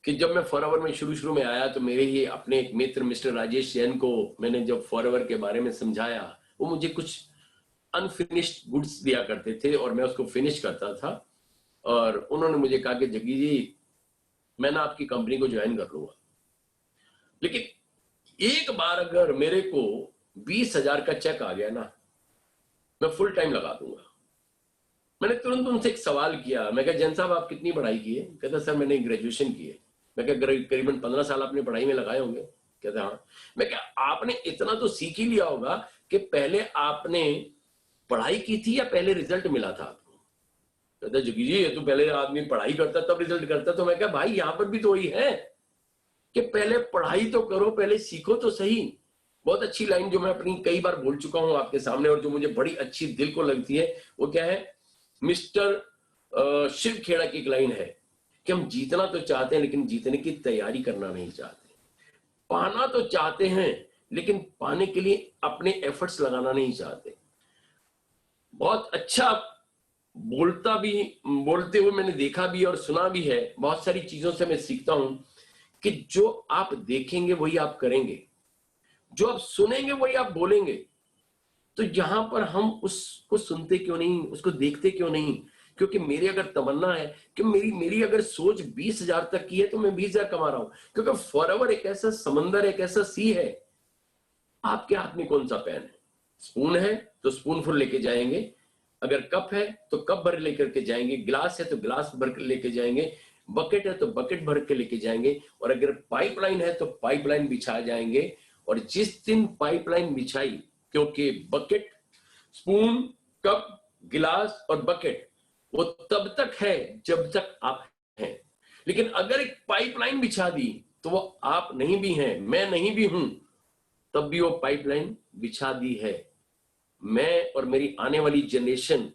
कि जब मैं फॉरएवर में शुरू में आया, तो मेरे ही अपने एक मित्र मिस्टर राजेश जैन को मैंने जब फॉरएवर के बारे में समझाया, वो मुझे कुछ अनफिनिश्ड गुड्स दिया करते थे और मैं उसको फिनिश करता था। और उन्होंने मुझे कहा कि जग्गी जी, मैं ना आपकी कंपनी को ज्वाइन कर लूंगा, लेकिन एक बार अगर मेरे को 20,000 का चेक आ गया ना, मैं फुल टाइम लगा दूंगा। मैंने तुरंत उनसे एक सवाल किया, मैं कहा जैन साहब आप कितनी पढ़ाई की है? कहता सर मैंने ग्रेजुएशन की है। मैं कहा करीबन 15 साल आपने पढ़ाई में लगाए होंगे? कहता हाँ। मैं कहा आपने इतना तो सीख ही लिया होगा कि पहले आपने पढ़ाई की थी या पहले रिजल्ट मिला था आपको? कहता जग्गी जी, ये तो पहले आदमी पढ़ाई करता तब रिजल्ट करता। तो मैं कहा भाई यहाँ पर भी तो वही है कि पहले पढ़ाई तो करो, पहले सीखो तो सही। बहुत अच्छी लाइन जो मैं अपनी कई बार बोल चुका हूं आपके सामने और जो मुझे बड़ी अच्छी दिल को लगती है, वो क्या है? मिस्टर शिव खेड़ा की एक लाइन है कि हम जीतना तो चाहते हैं, लेकिन जीतने की तैयारी करना नहीं चाहते। पाना तो चाहते हैं, लेकिन पाने के लिए अपने एफर्ट्स लगाना नहीं चाहते। बहुत अच्छा बोलते हुए मैंने देखा भी और सुना भी है। बहुत सारी चीजों से मैं सीखता हूं कि जो आप देखेंगे वही आप करेंगे, जो आप सुनेंगे वही आप बोलेंगे। तो यहां पर हम उसको सुनते क्यों नहीं, उसको देखते क्यों नहीं? क्योंकि मेरी अगर तमन्ना है कि मेरी अगर सोच 20,000 तक की है, तो मैं 20,000 कमा रहा हूं। क्योंकि फॉरएवर एक ऐसा समंदर, एक ऐसा सी है। आपके हाथ में कौन सा पेन है? स्पून है तो स्पून फुल लेके जाएंगे, अगर कप है तो कप भर लेकर के जाएंगे, गिलास है तो गिलास भर के लेके जाएंगे, बकेट है तो बकेट भर के लेके जाएंगे, और अगर पाइपलाइन है तो पाइपलाइन बिछा जाएंगे। और जिस दिन पाइपलाइन बिछाई, क्योंकि बकेट, स्पून, कप, गिलास और बकेट वो तब तक है जब तक आप हैं। लेकिन अगर एक पाइपलाइन बिछा दी तो वो आप नहीं भी हैं, मैं नहीं भी हूं, तब भी वो पाइपलाइन बिछा दी है। मैं और मेरी आने वाली जनरेशन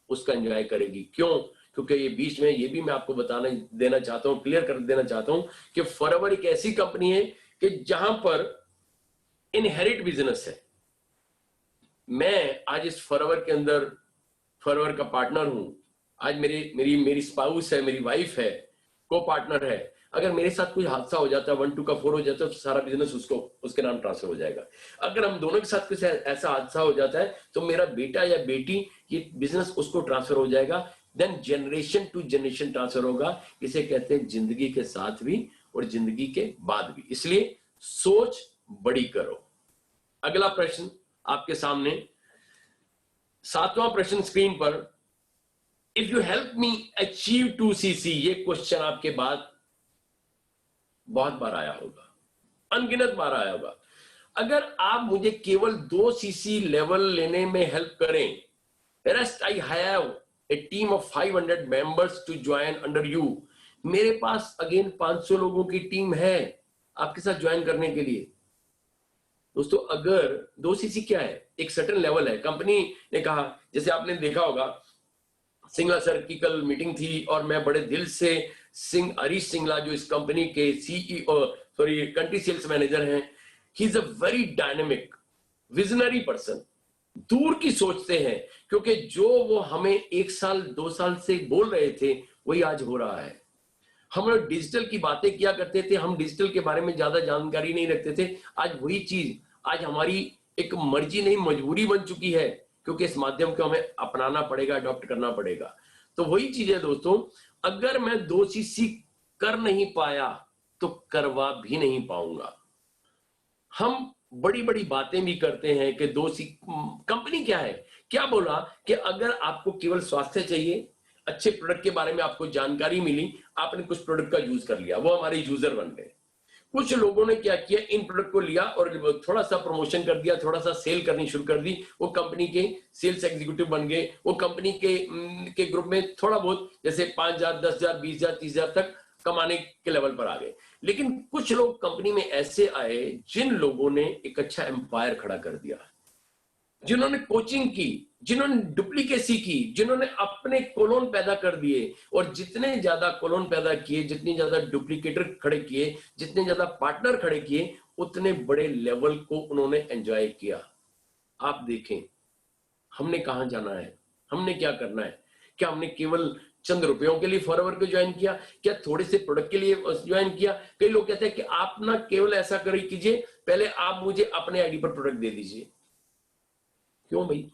उसका एंजॉय करेगी। क्यों? क्योंकि ये बीच में ये भी मैं आपको देना चाहता हूं, क्लियर कर देना चाहता हूं कि फॉरएवर एक ऐसी कंपनी है कि जहां पर इनहेरिट बिजनेस है। मैं आज इस फॉरएवर के अंदर फॉरएवर का पार्टनर हूं। आज मेरी स्पाउस है, मेरी वाइफ है, को पार्टनर है। अगर मेरे साथ कोई हादसा हो जाता है, 1 2 का 4 हो जाता है, तो सारा बिजनेस उसके नाम ट्रांसफर हो जाएगा। अगर हम दोनों के साथ कुछ ऐसा हादसा हो जाता है, तो मेरा बेटा या बेटी, ये बिजनेस उसको ट्रांसफर हो जाएगा। Then generation to generation transfer होगा। इसे कहते हैं जिंदगी के साथ भी और जिंदगी के बाद भी। इसलिए सोच बड़ी करो। अगला प्रश्न आपके सामने, 7वां प्रश्न स्क्रीन पर। If you help me achieve 2cc, ये क्वेश्चन आपके बाद बहुत बार आया होगा, अनगिनत बार आया होगा। अगर आप मुझे केवल 2cc लेवल लेने में हेल्प करें, rest I have a team of 500 members to join under you. मेरे पास अगेन 500 लोगों की टीम है आपके साथ ज्वाइन करने के लिए। दोस्तों, अगर 2cc क्या है, एक सर्टेन लेवल है। कंपनी ने कहा, जैसे आपने देखा होगा, सिंगला सर की कल मीटिंग थी और मैं बड़े दिल से हरीश सिंगला, जो इस कंपनी के सीईओ कंट्री सेल्स मैनेजर हैं, he is a very dynamic visionary person, दूर की सोचते हैं, क्योंकि जो वो हमें 1 साल 2 साल से बोल रहे थे वही आज हो रहा है। हम लोग डिजिटल की बातें किया करते थे, हम डिजिटल के बारे में ज्यादा जानकारी नहीं रखते थे। आज वही चीज आज हमारी एक मर्जी नहीं मजबूरी बन चुकी है, क्योंकि इस माध्यम को हमें अपनाना पड़ेगा, अडॉप्ट करना पड़ेगा। तो वही चीज है दोस्तों, अगर मैं 2cc कर नहीं पाया तो करवा भी नहीं पाऊंगा। हम बड़ी बड़ी बातें भी करते हैं कि 2cc कंपनी क्या है, क्या बोला कि अगर आपको केवल स्वास्थ्य चाहिए, अच्छे प्रोडक्ट के बारे में आपको जानकारी मिली, आपने कुछ प्रोडक्ट का यूज कर लिया, वो हमारे यूजर बन गए। कुछ लोगों ने क्या किया, इन प्रोडक्ट को लिया और थोड़ा सा प्रमोशन कर दिया, थोड़ा सा सेल करनी शुरू कर दी, वो कंपनी के सेल्स एग्जीक्यूटिव बन गए, वो कंपनी के ग्रुप में थोड़ा बहुत जैसे 5,000, 10,000, 20,000, 30,000 तक कमाने के लेवल पर आ गए। लेकिन कुछ लोग कंपनी में ऐसे आए जिन लोगों ने एक अच्छा एम्पायर खड़ा कर दिया, जिन्होंने कोचिंग की, जिन्होंने डुप्लीकेसी की, जिन्होंने अपने कोलोन पैदा कर दिए, और जितने ज्यादा कोलोन पैदा किए, जितनी ज्यादा डुप्लीकेटर खड़े किए, जितने ज्यादा पार्टनर खड़े किए, उतने बड़े लेवल को उन्होंने एंजॉय किया। आप देखें हमने कहां जाना है, हमने क्या करना है। क्या हमने केवल चंद रुपयों के लिए फॉरएवर को ज्वाइन किया, क्या थोड़े से प्रोडक्ट के लिए ज्वाइन किया? कई लोग कहते हैं कि आप ना केवल ऐसा करिए कीजिए, पहले आप मुझे अपने आईडी पर प्रोडक्ट दे दीजिए। क्यों भाई?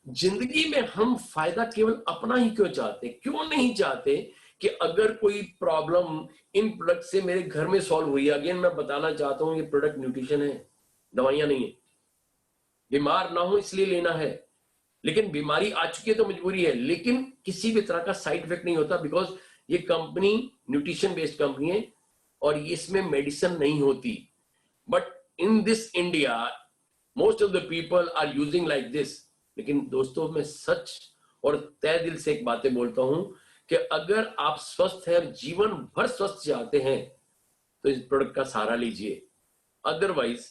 जिंदगी में हम फायदा केवल अपना ही क्यों चाहते? क्यों नहीं चाहते कि अगर कोई प्रॉब्लम इन प्रोडक्ट से मेरे घर में सॉल्व हुई है? अगेन मैं बताना चाहता हूं, ये प्रोडक्ट न्यूट्रिशन है, दवाइयां नहीं है। बीमार ना हो इसलिए लेना है, लेकिन बीमारी आ चुकी है तो मजबूरी है, लेकिन किसी भी तरह का साइड इफेक्ट नहीं होता, बिकॉज ये कंपनी न्यूट्रिशन बेस्ड कंपनी है और इसमें मेडिसिन नहीं होती। But in this India most of the people are using like this. लेकिन दोस्तों, मैं सच और तय दिल से एक बातें बोलता हूं कि अगर आप स्वस्थ हैं और जीवन भर स्वस्थ चाहते हैं तो इस प्रोडक्ट का सहारा लीजिए। अदरवाइज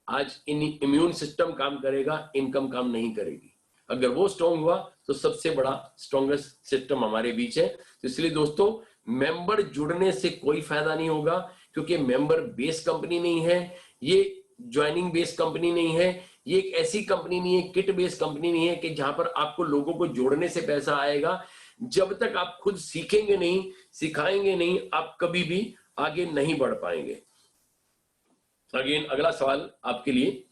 आज इम्यून सिस्टम काम करेगा, इनकम काम नहीं करेगी। अगर वो स्ट्रॉन्ग हुआ तो सबसे बड़ा स्ट्रॉन्गेस्ट सिस्टम हमारे बीच है। तो इसलिए दोस्तों, मेंबर जुड़ने से कोई फायदा नहीं होगा, क्योंकि मेंबर बेस कंपनी नहीं है, ये ज्वाइनिंग बेस्ड कंपनी नहीं है, ये एक ऐसी कंपनी नहीं है, किट बेस्ड कंपनी नहीं है कि जहां पर आपको लोगों को जोड़ने से पैसा आएगा। जब तक आप खुद सीखेंगे नहीं, सिखाएंगे नहीं, आप कभी भी आगे नहीं बढ़ पाएंगे। अगेन अगला सवाल आपके लिए।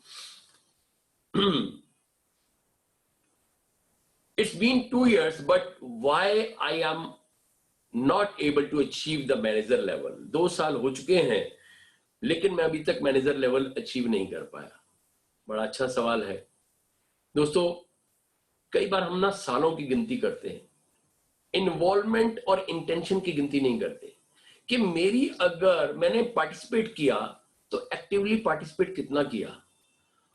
It's been 2 years, but why I am not able to achieve the manager level? 2 साल हो चुके हैं, लेकिन मैं अभी तक मैनेजर लेवल अचीव नहीं कर पाया। बड़ा अच्छा सवाल है दोस्तों। कई बार हम ना सालों की गिनती करते हैं, इन्वॉल्वमेंट और इंटेंशन की गिनती नहीं करते कि अगर मैंने पार्टिसिपेट किया तो एक्टिवली पार्टिसिपेट कितना किया।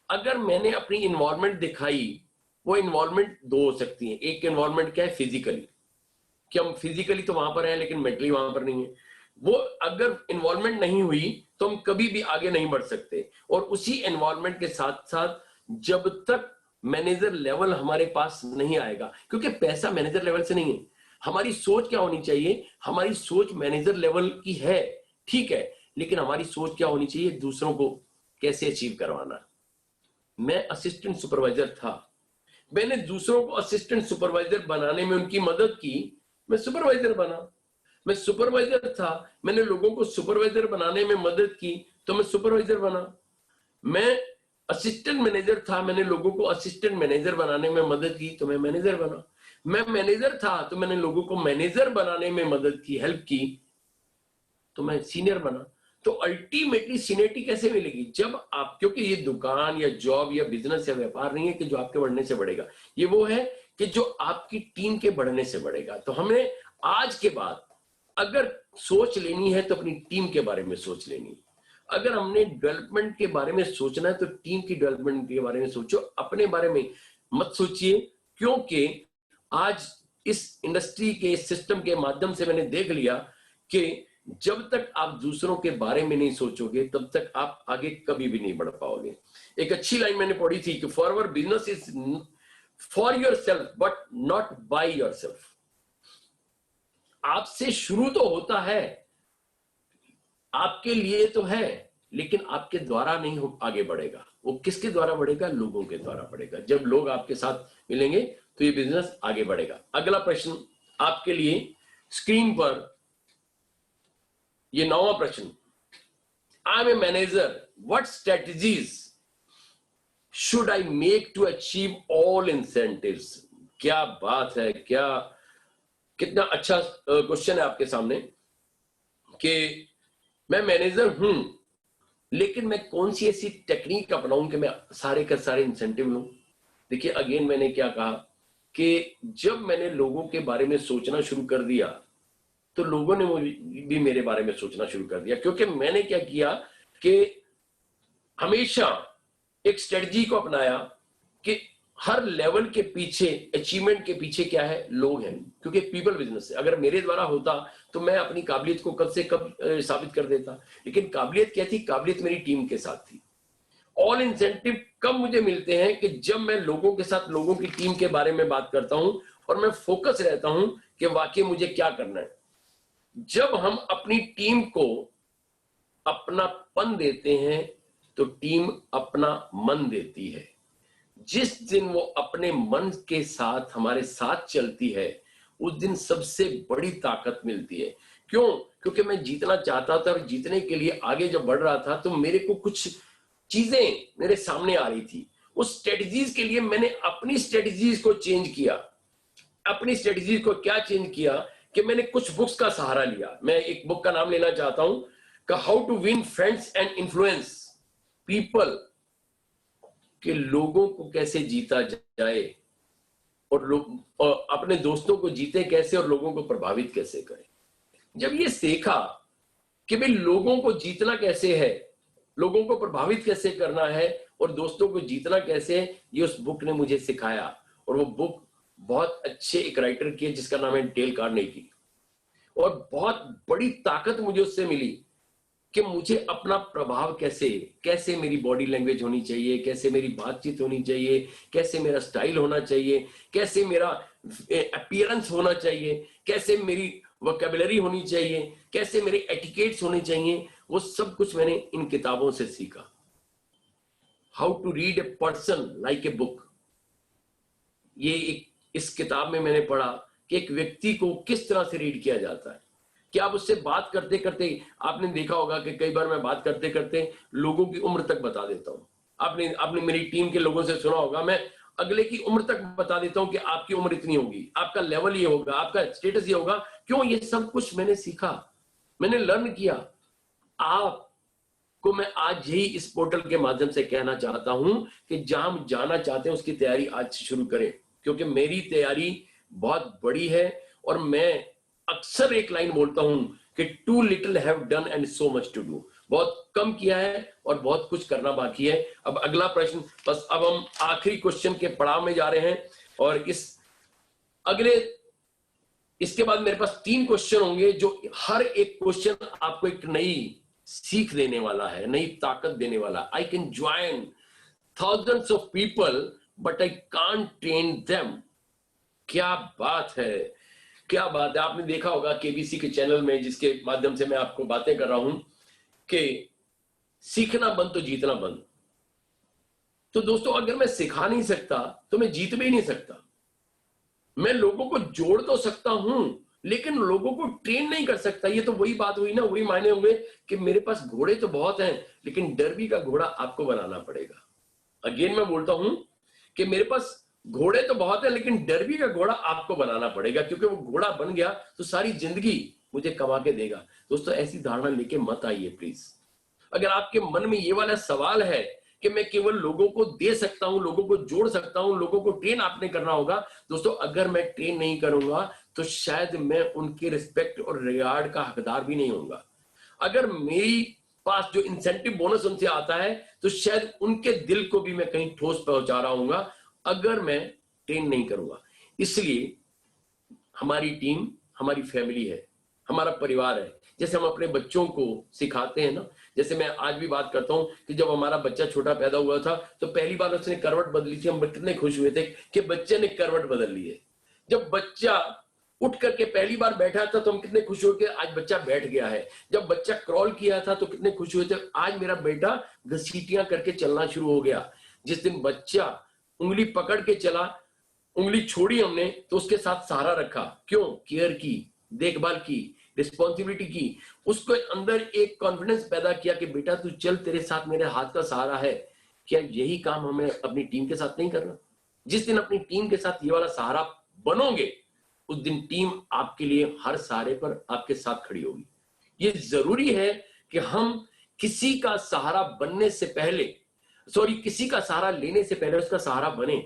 अगर मैंने अपनी इन्वॉल्वमेंट दिखाई, वो इन्वॉल्वमेंट 2 हो सकती है। एक इन्वॉल्वमेंट क्या है, फिजिकली, कि हम फिजिकली तो वहां पर हैं लेकिन मेंटली वहां पर नहीं है। वो अगर इन्वॉल्वमेंट नहीं हुई तो हम कभी भी आगे नहीं बढ़ सकते। और उसी इन्वॉल्वमेंट के साथ साथ जब तक मैनेजर लेवल हमारे पास नहीं आएगा, क्योंकि पैसा मैनेजर लेवल से नहीं है। हमारी सोच क्या होनी चाहिए? हमारी सोच मैनेजर लेवल की है, ठीक है, लेकिन हमारी सोच क्या होनी चाहिए? दूसरों को कैसे अचीव करवाना। मैं असिस्टेंट सुपरवाइजर था, मैंने दूसरों को असिस्टेंट सुपरवाइजर बनाने में उनकी मदद की, मैं सुपरवाइजर बना। मैं सुपरवाइजर था, मैंने लोगों को सुपरवाइजर बनाने में मदद की, तो मैं सुपरवाइजर बना। मैं असिस्टेंट मैनेजर था, मैंने लोगों को असिस्टेंट मैनेजर बनाने में मदद की, तो मैं मैनेजर बना। मैं मैनेजर था तो मैंने लोगों को मैनेजर बनाने में मदद की, हेल्प की, तो मैं सीनियर बना। तो अल्टीमेटली सीनियरिटी कैसे मिलेगी? जब आप, क्योंकि ये दुकान या जॉब या बिजनेस या व्यापार नहीं है कि जो आपके बढ़ने से बढ़ेगा, ये वो है कि जो आपकी टीम के बढ़ने से बढ़ेगा। तो हमें आज के बाद अगर सोच लेनी है तो अपनी टीम के बारे में सोच लेनी है। अगर हमने डेवलपमेंट के बारे में सोचना है तो टीम की डेवलपमेंट के बारे में सोचो, अपने बारे में मत सोचिए। क्योंकि आज इस इंडस्ट्री के सिस्टम के माध्यम से मैंने देख लिया कि जब तक आप दूसरों के बारे में नहीं सोचोगे तब तक आप आगे कभी भी नहीं बढ़ पाओगे। एक अच्छी लाइन मैंने पढ़ी थी कि for business is for your self but not by your self. आपसे शुरू तो होता है, आपके लिए तो है, लेकिन आपके द्वारा नहीं आगे बढ़ेगा। वो किसके द्वारा बढ़ेगा? लोगों के द्वारा बढ़ेगा। जब लोग आपके साथ मिलेंगे तो ये बिजनेस आगे बढ़ेगा। अगला प्रश्न आपके लिए स्क्रीन पर, ये 9वां प्रश्न, I am a manager, what strategies should I make to achieve all incentives. क्या बात है, कितना अच्छा क्वेश्चन है आपके सामने कि मैं मैनेजर हूं लेकिन मैं कौन सी ऐसी टेक्निक अपनाऊं कि मैं सारे के सारे इंसेंटिव लूं। देखिए अगेन मैंने क्या कहा कि जब मैंने लोगों के बारे में सोचना शुरू कर दिया तो लोगों ने भी मेरे बारे में सोचना शुरू कर दिया। क्योंकि मैंने क्या किया कि हमेशा एक स्ट्रेटजी को अपनाया कि हर लेवल के पीछे, अचीवमेंट के पीछे क्या है? लोग हैं। क्योंकि पीपल बिजनेस है। अगर मेरे द्वारा होता तो मैं अपनी काबिलियत को कब से कब साबित कर देता, लेकिन काबिलियत क्या थी? काबिलियत मेरी टीम के साथ थी। ऑल इंसेंटिव कब मुझे मिलते हैं? कि जब मैं लोगों के साथ, लोगों की टीम के बारे में बात करता हूं और मैं फोकस रहता हूं कि वाकई मुझे क्या करना है। जब हम अपनी टीम को अपनापन देते हैं तो टीम अपना मन देती है। जिस दिन वो अपने मन के साथ हमारे साथ चलती है उस दिन सबसे बड़ी ताकत मिलती है। क्यों? क्योंकि मैं जीतना चाहता था और जीतने के लिए आगे जब बढ़ रहा था तो मेरे को कुछ चीजें मेरे सामने आ रही थी। उस स्ट्रेटजीज के लिए मैंने अपनी स्ट्रेटजीज को चेंज किया। अपनी स्ट्रेटजीज को क्या चेंज किया कि मैंने कुछ बुक्स का सहारा लिया। मैं एक बुक का नाम लेना चाहता हूं कि how to win friends and influence people, कि लोगों को कैसे जीता जाए और लोग और अपने दोस्तों को जीते कैसे और लोगों को प्रभावित कैसे करें। जब ये सीखा कि भाई लोगों को जीतना कैसे है, लोगों को प्रभावित कैसे करना है और दोस्तों को जीतना कैसे है, ये उस बुक ने मुझे सिखाया। और वो बुक बहुत अच्छे एक राइटर की है जिसका नाम है डेल कार्नेगी। और बहुत बड़ी ताकत मुझे उससे मिली कि मुझे अपना प्रभाव कैसे मेरी बॉडी लैंग्वेज होनी चाहिए, कैसे मेरी बातचीत होनी चाहिए, कैसे मेरा स्टाइल होना चाहिए, कैसे मेरा अपीयरेंस होना चाहिए, कैसे मेरी वोकैबुलरी होनी चाहिए, कैसे मेरे एटिकेट्स होने चाहिए। वो सब कुछ मैंने इन किताबों से सीखा। How to read a person like a book, ये इस किताब में मैंने पढ़ा कि एक व्यक्ति को किस तरह से रीड किया जाता है। कि आप उससे बात करते करते, आपने देखा होगा कि कई बार मैं बात करते करते लोगों की उम्र तक बता देता हूं। आपने मेरी टीम के लोगों से सुना होगा, मैं अगले की उम्र तक बता देता हूं कि आपकी उम्र इतनी होगी, आपका लेवल ये होगा, आपका स्टेटस ये होगा। क्यों? ये सब कुछ मैंने सीखा, मैंने लर्न किया। आपको मैं आज यही इस पोर्टल के माध्यम से कहना चाहता हूं कि जहां हम जाना चाहते हैं उसकी तैयारी आज से शुरू करें। क्योंकि मेरी तैयारी बहुत बड़ी है और मैं अक्सर एक लाइन बोलता हूं कि too little have done and so much to do. बहुत कम किया है और बहुत कुछ करना बाकी है। अब अगला प्रश्न, बस अब हम आखिरी क्वेश्चन के पड़ाव में जा रहे हैं और इसके बाद मेरे पास 3 क्वेश्चन होंगे जो हर एक क्वेश्चन आपको एक नई सीख देने वाला है, नई ताकत देने वाला। I can join thousands of people but I can't train them। क्या बात है, क्या बात है। आपने देखा होगा केबीसी के चैनल में, जिसके माध्यम से मैं आपको बातें कर रहा हूं कि सीखना बंद तो जीतना बंद। तो दोस्तों अगर मैं सिखा नहीं सकता तो मैं जीत भी नहीं सकता। मैं लोगों को जोड़ तो सकता हूं लेकिन लोगों को ट्रेन नहीं कर सकता। ये तो वही बात हुई ना, वही मायने हुए कि मेरे पास घोड़े तो बहुत हैं लेकिन डर्बी का घोड़ा आपको बनाना पड़ेगा। अगेन मैं बोलता हूं कि मेरे पास घोड़े तो बहुत है लेकिन डर्बी का घोड़ा आपको बनाना पड़ेगा। क्योंकि वो घोड़ा बन गया तो सारी जिंदगी मुझे कमा के देगा। दोस्तों ऐसी धारणा लेके मत आइए प्लीज। अगर आपके मन में ये वाला सवाल है कि मैं केवल लोगों को दे सकता हूं, लोगों को जोड़ सकता हूं, लोगों को ट्रेन आपने करना होगा। दोस्तों, अगर मैं ट्रेन नहीं करूंगा तो शायद मैं उनके रिस्पेक्ट और रिगार्ड का हकदार भी नहीं होऊंगा। अगर मेरी पास जो इंसेंटिव बोनस उनसे आता है तो शायद उनके दिल को भी मैं कहीं ठोस पहुंचा रहा हूंगा, अगर मैं ट्रेन नहीं करूंगा। इसलिए हमारी टीम हमारी फैमिली है, हमारा परिवार है। जैसे हम अपने बच्चों को सिखाते हैं ना, जैसे मैं आज भी बात करता हूं कि जब हमारा बच्चा छोटा पैदा हुआ था तो पहली बार उसने करवट बदली थी, हम कितने खुश हुए थे कि बच्चे ने करवट बदल ली है। जब बच्चा उठ करके पहली बार बैठा था तो हम कितने खुश हुए कि आज बच्चा बैठ गया है। जब बच्चा क्रॉल किया था तो कितने खुश हुए थे, आज मेरा बेटा घसीटियां करके चलना शुरू हो गया। जिस दिन बच्चा उंगली पकड़ के चला, उंगली छोड़ी हमने तो उसके साथ सहारा रखा। क्यों? केयर की, देखभाल की, रिस्पॉन्सिबिलिटी की। उसको अंदर एक कॉन्फिडेंस पैदा किया कि बेटा तू चल, तेरे साथ मेरे हाथ का सहारा है। क्या यही काम हमें अपनी टीम के साथ नहीं करना? जिस दिन अपनी टीम के साथ ये वाला सहारा बनोगे, उस दिन टीम आपके लिए हर सहारे पर आपके साथ खड़ी होगी। ये जरूरी है कि हम किसी का सहारा बनने से पहले, किसी का सहारा लेने से पहले उसका सहारा बने,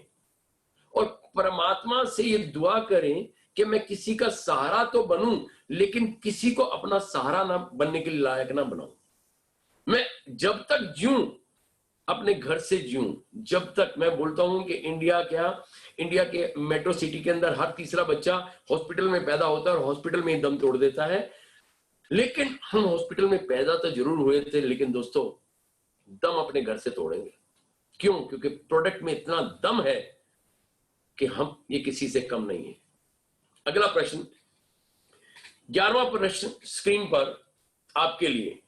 और परमात्मा से ये दुआ करें कि मैं किसी का सहारा तो बनूं लेकिन किसी को अपना सहारा ना बनने के लिए लायक ना बनाऊं। मैं जब तक जीऊं अपने घर से जीऊं। जब तक मैं बोलता हूं कि इंडिया के मेट्रो सिटी के अंदर हर तीसरा बच्चा हॉस्पिटल में पैदा होता है और हॉस्पिटल में ही दम तोड़ देता है। लेकिन हम हॉस्पिटल में पैदा तो जरूर हुए थे, लेकिन दोस्तों दम अपने घर से तोड़ेंगे। क्यों? क्योंकि प्रोडक्ट में इतना दम है कि हम ये किसी से कम नहीं है। अगला प्रश्न, 11वां प्रश्न स्क्रीन पर आपके लिए।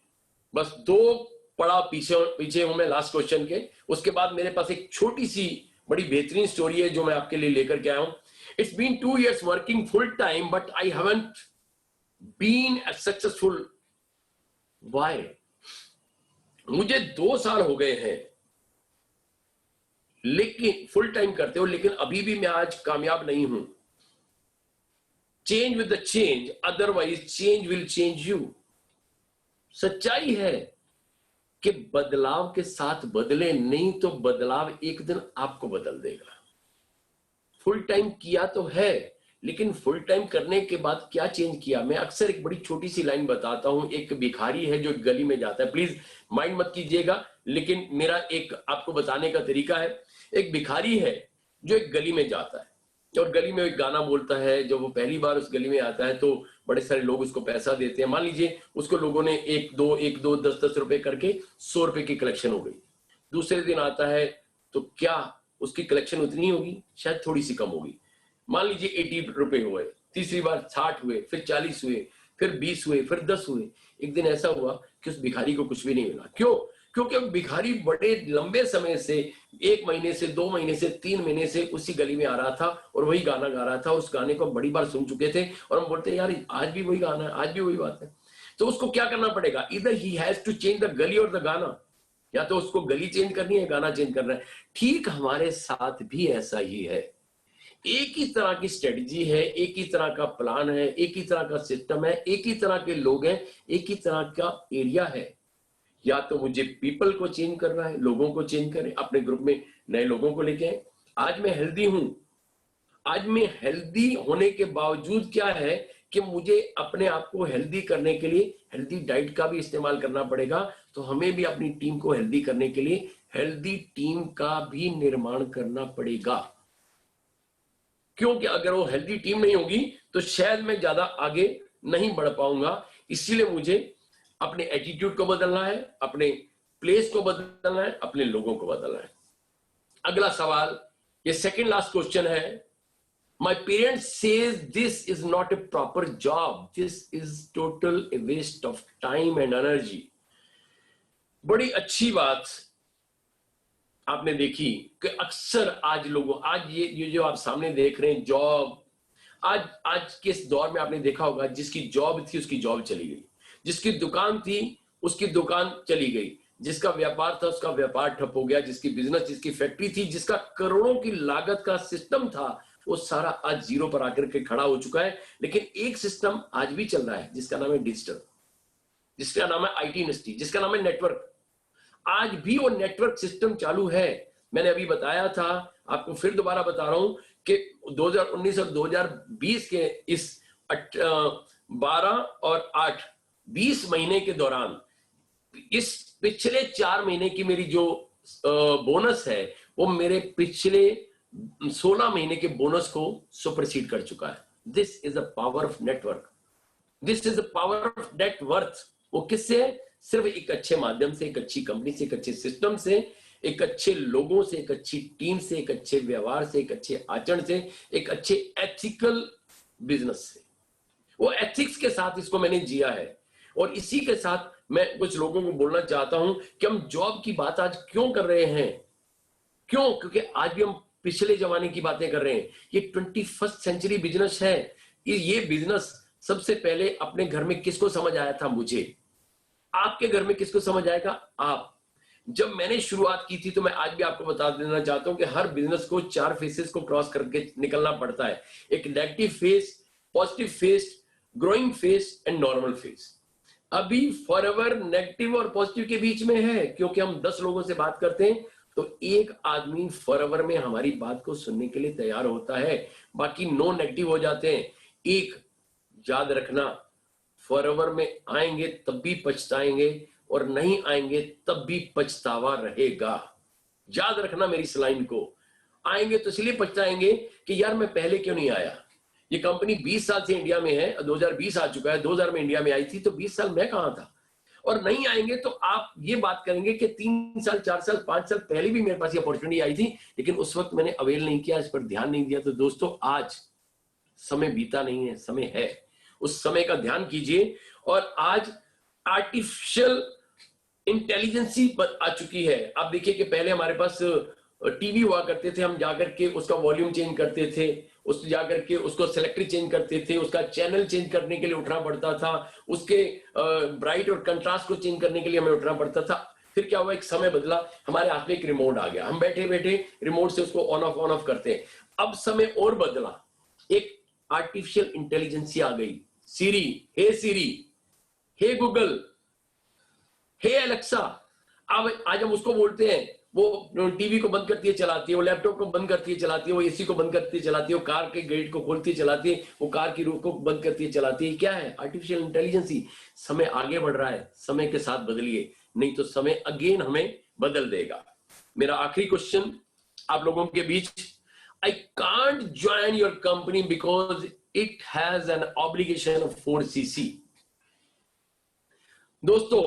बस 2 पढ़ा पीछे हूं मैं लास्ट क्वेश्चन के। उसके बाद मेरे पास एक छोटी सी बड़ी बेहतरीन स्टोरी है जो मैं आपके लिए लेकर के आया हूं। It's been 2 years working full time but I haven't been successful. Why? मुझे 2 साल हो गए हैं लेकिन फुल टाइम करते हो, लेकिन अभी भी मैं आज कामयाब नहीं हूं। Change with the change, otherwise change will change you. सच्चाई है कि बदलाव के साथ बदले, नहीं तो बदलाव एक दिन आपको बदल देगा। फुल टाइम किया तो है, लेकिन फुल टाइम करने के बाद क्या चेंज किया? मैं अक्सर एक बड़ी छोटी सी लाइन बताता हूं। एक भिखारी है जो गली में जाता है, प्लीज माइंड मत कीजिएगा, लेकिन मेरा एक आपको बताने का तरीका है। एक भिखारी है जो एक गली में जाता है और गली में एक गाना बोलता है। जब वो पहली बार उस गली में आता है तो बड़े सारे लोग उसको पैसा देते हैं। मान लीजिए उसको लोगों ने 1-2 10-10 रुपए करके 100 रुपए की कलेक्शन हो गई। दूसरे दिन आता है तो क्या उसकी कलेक्शन उतनी होगी? शायद थोड़ी सी कम होगी। मान लीजिए 80 रुपए हुए, तीसरी बार 60 हुए, फिर 40 हुए, फिर 20 हुए, फिर 10 हुए। एक दिन ऐसा हुआ कि उस भिखारी को कुछ भी नहीं मिला। क्यों? क्योंकि भिखारी बड़े लंबे समय से, 1 महीने से, 2 महीने से, 3 महीने से उसी गली में आ रहा था और वही गाना गा रहा था। उस गाने को बड़ी बार सुन चुके थे और हम बोलते हैं यार आज भी वही गाना है, आज भी वही बात है। तो उसको क्या करना पड़ेगा? इधर ही हैज टू चेंज द गली और द गाना, या तो उसको गली चेंज करनी है, गाना चेंज करना है। ठीक हमारे साथ भी ऐसा ही है। एक ही तरह की स्ट्रेटजी है, एक ही तरह का प्लान है, एक ही तरह का सिस्टम है, एक ही तरह के लोग हैं, एक ही तरह का एरिया है। या तो मुझे पीपल को चेंज करना है, लोगों को चेंज करें, अपने ग्रुप में नए लोगों को लेके आए। आज मैं हेल्दी हूं। आज मैं हेल्दी होने के बावजूद क्या है कि मुझे अपने आप को हेल्दी करने के लिए हेल्दी डाइट का भी इस्तेमाल करना पड़ेगा। तो हमें भी अपनी टीम को हेल्दी करने के लिए हेल्दी टीम का भी निर्माण करना पड़ेगा। क्योंकि अगर वो हेल्दी टीम नहीं होगी तो शायद मैं ज्यादा आगे नहीं बढ़ पाऊंगा। इसीलिए मुझे अपने एटीट्यूड को बदलना है, अपने प्लेस को बदलना है, अपने लोगों को बदलना है। अगला सवाल, ये सेकंड लास्ट क्वेश्चन है। My parents says this is not a proper job, this is total a waste of time and energy. बड़ी अच्छी बात आपने देखी कि अक्सर आज लोगों, आज ये जो आप सामने देख रहे हैं जॉब, आज के इस दौर में आपने देखा होगा जिसकी जॉब थी उसकी जॉब चली गई, जिसकी दुकान थी उसकी दुकान चली गई, जिसका व्यापार था उसका व्यापार ठप हो गया, जिसकी बिजनेस, जिसकी फैक्ट्री थी, जिसका करोड़ों की लागत का सिस्टम था, वो सारा आज जीरो पर आकर के खड़ा हो चुका है। लेकिन एक सिस्टम आज भी चल रहा है जिसका नाम है डिजिटल, जिसका नाम है IT इंडस्ट्री, जिसका नाम है नेटवर्क। आज भी वो नेटवर्क सिस्टम चालू है। मैंने अभी बताया था, आपको फिर दोबारा बता रहा हूं कि 2019 और 2020 के इस 12 और 8 20 महीने के दौरान इस पिछले 4 महीने की मेरी जो बोनस है वो मेरे पिछले 16 महीने के बोनस को सुपरसीड कर चुका है। This is the power of network, this is the power of net worth. वो किससे? सिर्फ एक अच्छे माध्यम से, एक अच्छी कंपनी से, एक अच्छे सिस्टम से, एक अच्छे लोगों से, एक अच्छी टीम से, एक अच्छे व्यवहार से, एक अच्छे आचरण से, एक अच्छे एथिकल बिजनेस से। वो एथिक्स के साथ इसको मैंने जिया है। और इसी के साथ मैं कुछ लोगों को बोलना चाहता हूं कि हम जॉब की बात आज क्यों कर रहे हैं? क्यों? क्योंकि आज भी हम पिछले जमाने की बातें कर रहे हैं। ये 21st सेंचुरी बिजनेस है। ये बिजनेस सबसे पहले अपने घर में किसको समझ आया था? मुझे। आपके घर में किसको समझ आएगा? आप। जब मैंने शुरुआत की थी तो मैं आज भी आपको बता देना चाहता हूं कि हर बिजनेस को 4 फेसेस को क्रॉस करके निकलना पड़ता है। एक negative face, positive face, growing face and normal face. अभी फॉरएवर नेगेटिव और पॉजिटिव के बीच में है, क्योंकि हम 10 लोगों से बात करते हैं तो एक आदमी फॉरएवर में हमारी बात को सुनने के लिए तैयार होता है, बाकी 9 नेगेटिव हो जाते हैं। एक याद रखना, फॉरएवर में आएंगे तब भी पछताएंगे और नहीं आएंगे तब भी पछतावा रहेगा। याद रखना मेरी इस लाइन को। आएंगे तो इसलिए पछताएंगे कि यार मैं पहले क्यों नहीं आया। ये कंपनी 20 साल से इंडिया में है, 2020 आ चुका है, 2000 में इंडिया में आई थी तो 20 साल मैं कहां था। और नहीं आएंगे तो आप ये बात करेंगे कि 3 साल 4 साल 5 साल पहले भी मेरे पास ये अपॉर्चुनिटी आई थी, लेकिन उस वक्त मैंने अवेल नहीं किया, इस पर ध्यान नहीं दिया। तो दोस्तों, आज समय बीता नहीं है, समय है, उस समय का ध्यान कीजिए। और आज आर्टिफिशियल इंटेलिजेंसी आ चुकी है। आप देखिए कि पहले हमारे पास टीवी हुआ करते थे, हम जाकर के उसका वॉल्यूम चेंज करते थे, उस जाकर के उसको सेलेक्टर चेंज करते थे, उसका चैनल चेंज करने के लिए उठना पड़ता था, उसके ब्राइट और कंट्रास्ट को चेंज करने के लिए हमें उठना पड़ता था। फिर क्या हुआ, एक समय बदला, हमारे हाथ में एक रिमोट आ गया, हम बैठे बैठे रिमोट से उसको ऑन ऑफ करते हैं। अब समय और बदला, एक आर्टिफिशियल इंटेलिजेंसी आ गई। सीरी, हे गूगल, हे एलेक्सा। अब आज हम उसको बोलते हैं, वो टीवी को बंद करती है चलाती है, वो लैपटॉप को बंद करती है चलाती है, वो एसी को बंद करती है चलाती है, वो कार के गेट को खोलती है चलाती है, वो कार की रूफ को बंद करती है चलाती है। क्या है? Artificial intelligency. समय आगे बढ़ रहा है, समय के साथ बदलिए, नहीं तो समय अगेन हमें बदल देगा। मेरा आखिरी क्वेश्चन आप लोगों के बीच, I can't join your company because it has an obligation of 4cc। दोस्तों,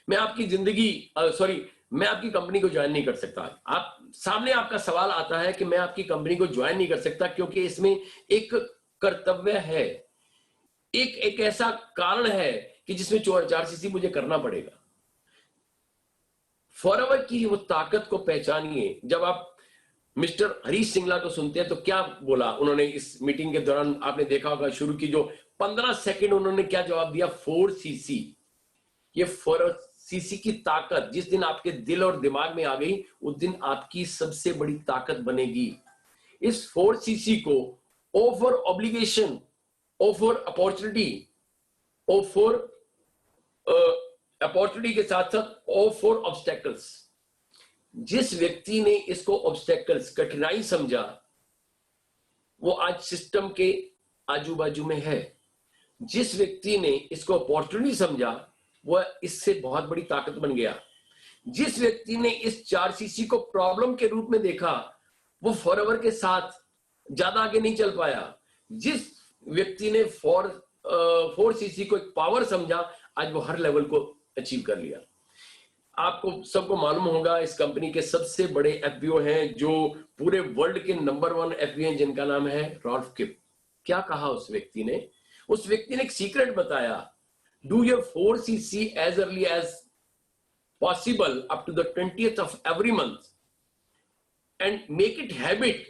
मैं आपकी मैं आपकी कंपनी को ज्वाइन नहीं कर सकता। आप सामने आपका सवाल आता है कि मैं आपकी कंपनी को ज्वाइन नहीं कर सकता क्योंकि इसमें एक कर्तव्य है, एक ऐसा कारण है कि जिसमें 4cc मुझे करना पड़ेगा। फॉरएवर की वो ताकत को पहचानिए। जब आप मिस्टर हरीश सिंगला को सुनते हैं तो क्या बोला उन्होंने इस मीटिंग के दौरान, आपने देखा होगा शुरू की जो 15 सेकंड उन्होंने क्या जवाब दिया? 4cc। ये 4cc की ताकत जिस दिन आपके दिल और दिमाग में आ गई, उस दिन आपकी सबसे बड़ी ताकत बनेगी। इस 4cc को O for obligation, O for opportunity, O for opportunity के साथ साथ O फॉर ऑब्स्टेकल्स। जिस व्यक्ति ने इसको ऑब्स्टेकल्स, कठिनाई समझा, वो आज सिस्टम के आजू बाजू में है। जिस व्यक्ति ने इसको अपॉर्चुनिटी समझा, वो इससे बहुत बड़ी ताकत बन गया। जिस व्यक्ति ने इस 4cc को प्रॉब्लम के रूप में देखा, वो फॉरएवर के साथ ज्यादा आगे नहीं चल पाया। जिस व्यक्ति ने 4cc को एक पावर समझा, आज वो हर लेवल को अचीव कर लिया। आपको सबको मालूम होगा, इस कंपनी के सबसे बड़े एफबीओ हैं जो पूरे वर्ल्ड के नंबर 1 एफबीओ हैं, जिनका नाम है रॉल्फ किप। क्या कहा उस व्यक्ति ने? उस व्यक्ति ने एक सीक्रेट बताया, do your 4cc as early as possible up to the 20th of every month and make it habit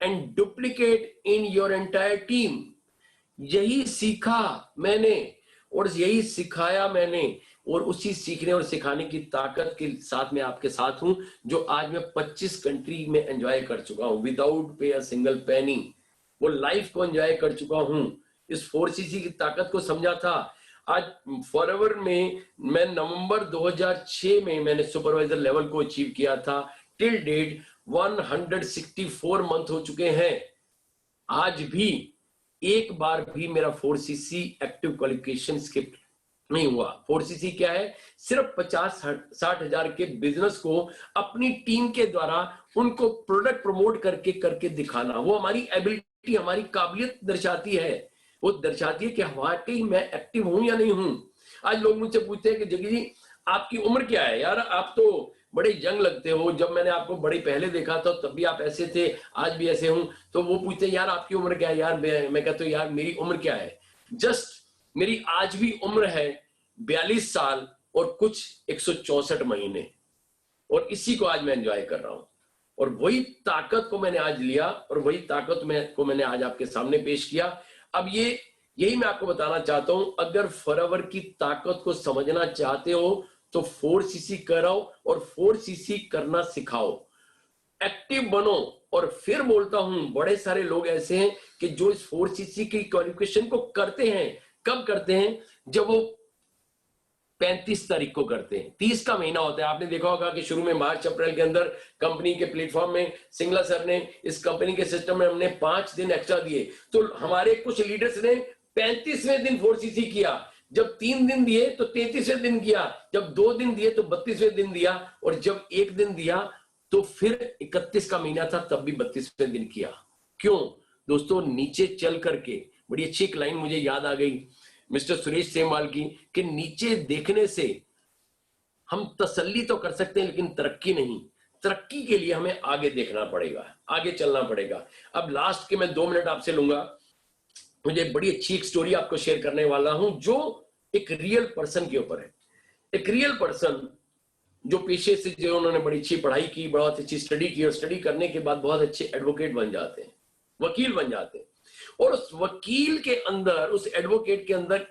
and duplicate in your entire team। यही सीखा मैंने और यही सिखाया मैंने, और उसी सीखने और सिखाने की ताकत के साथ मैं आपके साथ हूं, जो आज मैं 25 कंट्री में एंजॉय कर चुका हूं without pay a single penny. वो लाइफ को एंजॉय कर चुका हूं। इस 4cc की ताकत को समझा था। आज फॉरएवर में मैं नवंबर 2006 में मैंने सुपरवाइजर लेवल को अचीव किया था। टिल डेट 164 मंथ हो चुके हैं। आज भी एक बार भी मेरा 4cc एक्टिव क्वालिफिकेशन स्किप नहीं हुआ। 4cc क्या है? सिर्फ 50-60 हजार के बिजनेस को अपनी टीम के द्वारा उनको प्रोडक्ट प्रमोट करके दिखाना, वो हमारी एबिलिटी, हमारी काबिलियत दर्शाती है। वो दर्शाती है कि वाकई मैं एक्टिव हूं या नहीं हूं। आज लोग मुझसे पूछते हैं कि जगी जी आपकी उम्र क्या है? यार आप तो बड़े यंग लगते हो, जब मैंने आपको बड़े पहले देखा था तब भी आप ऐसे थे, आज भी ऐसे हूं। तो वो पूछते हैं यार आपकी उम्र क्या है? यार मैं कहता हूं यार मेरी उम्र क्या है, जस्ट मेरी आज भी उम्र है 42 साल और कुछ 164 महीने, और इसी को आज मैं एंजॉय कर रहा हूं। और वही ताकत को मैंने आज लिया और वही ताकत को मैंने आज आपके सामने पेश किया। अब यही मैं आपको बताना चाहता हूं, अगर फॉरएवर की ताकत को समझना चाहते हो तो 4cc कराओ और 4cc करना सिखाओ, एक्टिव बनो। और फिर बोलता हूं बड़े सारे लोग ऐसे हैं कि जो इस 4cc की क्वालिफिकेशन को करते हैं। कब करते हैं? जब वो 35 तारीख को करते हैं। 30 का महीना होता है। आपने देखा होगा कि शुरू में मार्च अप्रैल के अंदर कंपनी के प्लेटफॉर्म में सिंगला सर ने इस कंपनी के सिस्टम में हमने 5 दिन एक्स्ट्रा दिए, तो हमारे कुछ लीडर्स ने 35वें दिन 4cc किया। जब 3 दिन दिए तो 33वें दिन किया, जब 2 दिन दिए तो 32वें दिन दिया, और जब 1 दिन दिया तो फिर 31 का महीना था तब भी 32वें दिन किया। क्यों दोस्तों? नीचे चल करके बड़ी अच्छी एक लाइन मुझे याद आ गई मिस्टर सुरेश सेमवाल की, कि नीचे देखने से हम तसल्ली तो कर सकते हैं लेकिन तरक्की नहीं। तरक्की के लिए हमें आगे देखना पड़ेगा, आगे चलना पड़ेगा। अब लास्ट के मैं 2 मिनट आपसे लूंगा। मुझे बड़ी अच्छी एक स्टोरी आपको शेयर करने वाला हूं जो एक रियल पर्सन के ऊपर है। एक रियल पर्सन जो पेशे से, जो उन्होंने बड़ी अच्छी पढ़ाई की, बहुत अच्छी स्टडी की, और स्टडी करने के बाद बहुत अच्छे एडवोकेट बन जाते हैं, वकील बन जाते हैं। और उस वकील के अंदर, उस एडवोकेट के अंदर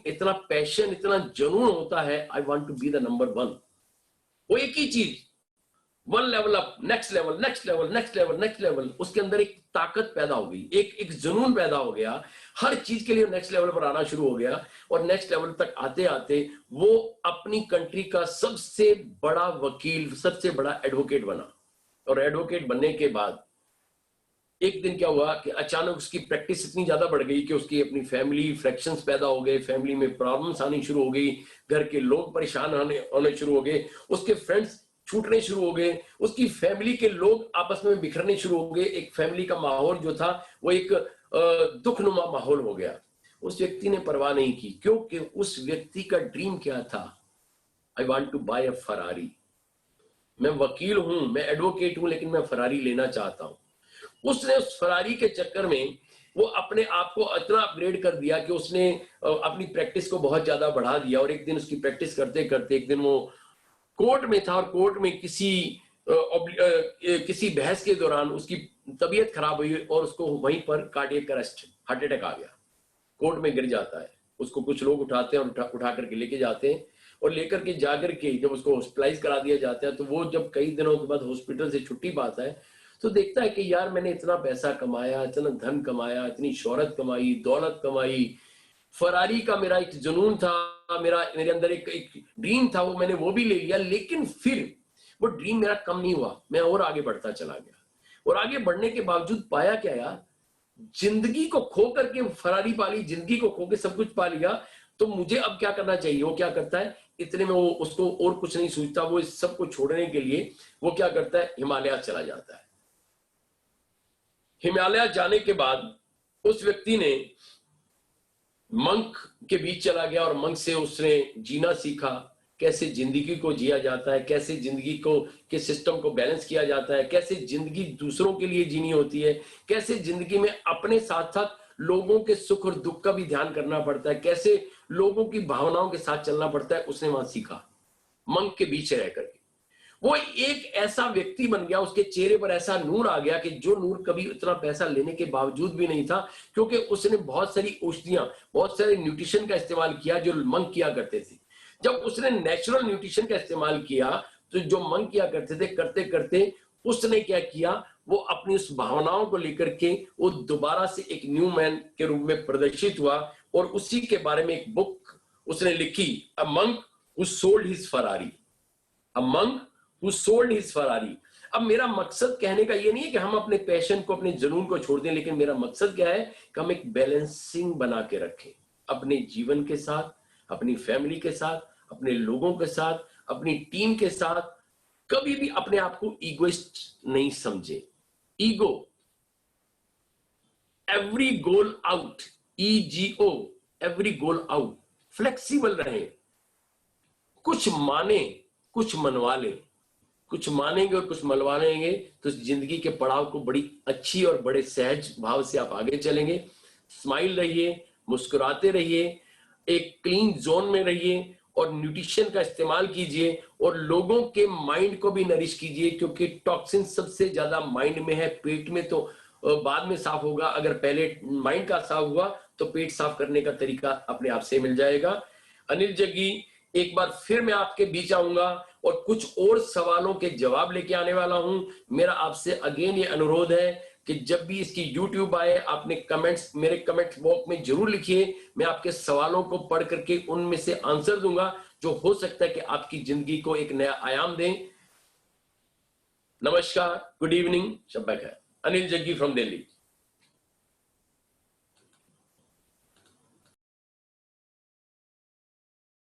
इतना पैशन, इतना जुनून होता है, I want to be the number 1। वो एक ही चीज, 1 level up, next level, next level, next level, next level. उसके अंदर एक ताकत पैदा हो गई, एक जुनून पैदा हो गया, हर चीज के लिए नेक्स्ट लेवल पर आना शुरू हो गया। और नेक्स्ट लेवल तक आते आते वो अपनी कंट्री का सबसे बड़ा वकील, सबसे बड़ा एडवोकेट बना। और एडवोकेट बनने के बाद एक दिन क्या हुआ कि अचानक उसकी प्रैक्टिस इतनी ज्यादा बढ़ गई कि उसकी अपनी फैमिली फ्रैक्शंस पैदा हो गए, फैमिली में प्रॉब्लम्स आनी शुरू हो गई, घर के लोग परेशान होने शुरू हो गए, उसके फ्रेंड्स छूटने शुरू हो गए, उसकी फैमिली के लोग आपस में बिखरने शुरू हो गए। एक फैमिली का माहौल जो था वो एक दुखनुमा माहौल हो गया। उस व्यक्ति ने परवाह नहीं की, क्योंकि उस व्यक्ति का ड्रीम क्या था? I want to buy a Ferrari. मैं वकील हूं, मैं एडवोकेट हूं, लेकिन मैं फरारी लेना चाहता हूं। उसने उस फरारी के चक्कर में वो अपने आप को इतना अपग्रेड कर दिया कि उसने अपनी प्रैक्टिस को बहुत ज्यादा बढ़ा दिया। और एक दिन उसकी प्रैक्टिस करते करते एक दिन वो कोर्ट में था, और कोर्ट में किसी बहस के दौरान उसकी तबीयत खराब हुई और उसको वहीं पर कार्डियक अरेस्ट, हार्ट अटैक आ गया। कोर्ट में गिर जाता है, उसको कुछ लोग उठाते हैं और उठा करके लेके जाते हैं, और लेकर के जाकर के जब उसको हॉस्पिटलाइज करा दिया जाता है, तो वो जब कई दिनों के बाद हॉस्पिटल से छुट्टी पाता है तो देखता है कि यार मैंने इतना पैसा कमाया, इतना धन कमाया, इतनी शोहरत कमाई, दौलत कमाई, फरारी का मेरा एक जुनून था, मेरे अंदर एक ड्रीम था, वो मैंने वो भी ले लिया, लेकिन फिर वो ड्रीम मेरा कम नहीं हुआ, मैं और आगे बढ़ता चला गया। और आगे बढ़ने के बावजूद पाया क्या यार, जिंदगी को खो करके फरारी पा ली, जिंदगी को खो के सब कुछ पा लिया, तो मुझे अब क्या करना चाहिए? वो क्या करता है, इतने में वो उसको और कुछ नहीं सोचता, वो इस सब को छोड़ने के लिए वो क्या करता है, हिमालय चला जाता है। हिमालय जाने के बाद उस व्यक्ति ने मंक के बीच चला गया, और मंक से उसने जीना सीखा, कैसे जिंदगी को जिया जाता है, कैसे जिंदगी को के सिस्टम को बैलेंस किया जाता है, कैसे जिंदगी दूसरों के लिए जीनी होती है, कैसे जिंदगी में अपने साथ साथ लोगों के सुख और दुख का भी ध्यान करना पड़ता है, कैसे लोगों की भावनाओं के साथ चलना पड़ता है, उसने वहां सीखा मंक के बीच रह करके। वो एक ऐसा व्यक्ति बन गया, उसके चेहरे पर ऐसा नूर आ गया कि जो नूर कभी इतना पैसा लेने के बावजूद भी नहीं था, क्योंकि उसने बहुत सारी औषधियां, बहुत सारे न्यूट्रिशन का इस्तेमाल किया जो मंक किया करते थे। जब उसने नेचुरल न्यूट्रिशन का इस्तेमाल किया तो जो मंक किया करते थे, करते करते उसने क्या किया, वो अपनी उस भावनाओं को लेकर के वो दोबारा से एक न्यू मैन के रूप में प्रदर्शित हुआ, और उसी के बारे में एक बुक उसने लिखी a monk who sold his Ferrari, a monk who sold his Ferrari. अब मेरा मकसद कहने का ये नहीं है कि हम अपने पैशन को, अपने जुनून को छोड़ दें, लेकिन मेरा मकसद क्या है कि हम एक बैलेंसिंग बना के रखें अपने जीवन के साथ, अपनी फैमिली के साथ, अपने लोगों के साथ, अपनी टीम के साथ। कभी भी अपने आप को ईगोइस्ट नहीं समझे। ईगो, एवरी गोल आउट, EGO, एवरी गोल आउट। फ्लेक्सिबल रहे, कुछ माने कुछ मनवा लें, कुछ मानेंगे और कुछ मनवा लेंगे तो जिंदगी के पड़ाव को बड़ी अच्छी और बड़े सहज भाव से आप आगे चलेंगे। स्माइल रहिए, मुस्कुराते रहिए, एक क्लीन जोन में रहिए और न्यूट्रिशन का इस्तेमाल कीजिए और लोगों के माइंड को भी नरिश कीजिए, क्योंकि टॉक्सिन सबसे ज्यादा माइंड में है। पेट में तो बाद में साफ होगा, अगर पहले माइंड का साफ हुआ तो पेट साफ करने का तरीका अपने आप से मिल जाएगा। अनिल जग्गी, एक बार फिर मैं आपके बीच आऊंगा और कुछ और सवालों के जवाब लेके आने वाला हूं। मेरा आपसे अगेन ये अनुरोध है कि जब भी इसकी YouTube आए, आपने कमेंट्स मेरे कमेंट बॉक्स में जरूर लिखिए। मैं आपके सवालों को पढ़ करके उनमें से आंसर दूंगा, जो हो सकता है कि आपकी जिंदगी को एक नया आयाम दें। नमस्कार, गुड इवनिंग, शब्बा खैर। अनिल जग्गी फ्रॉम दिल्ली।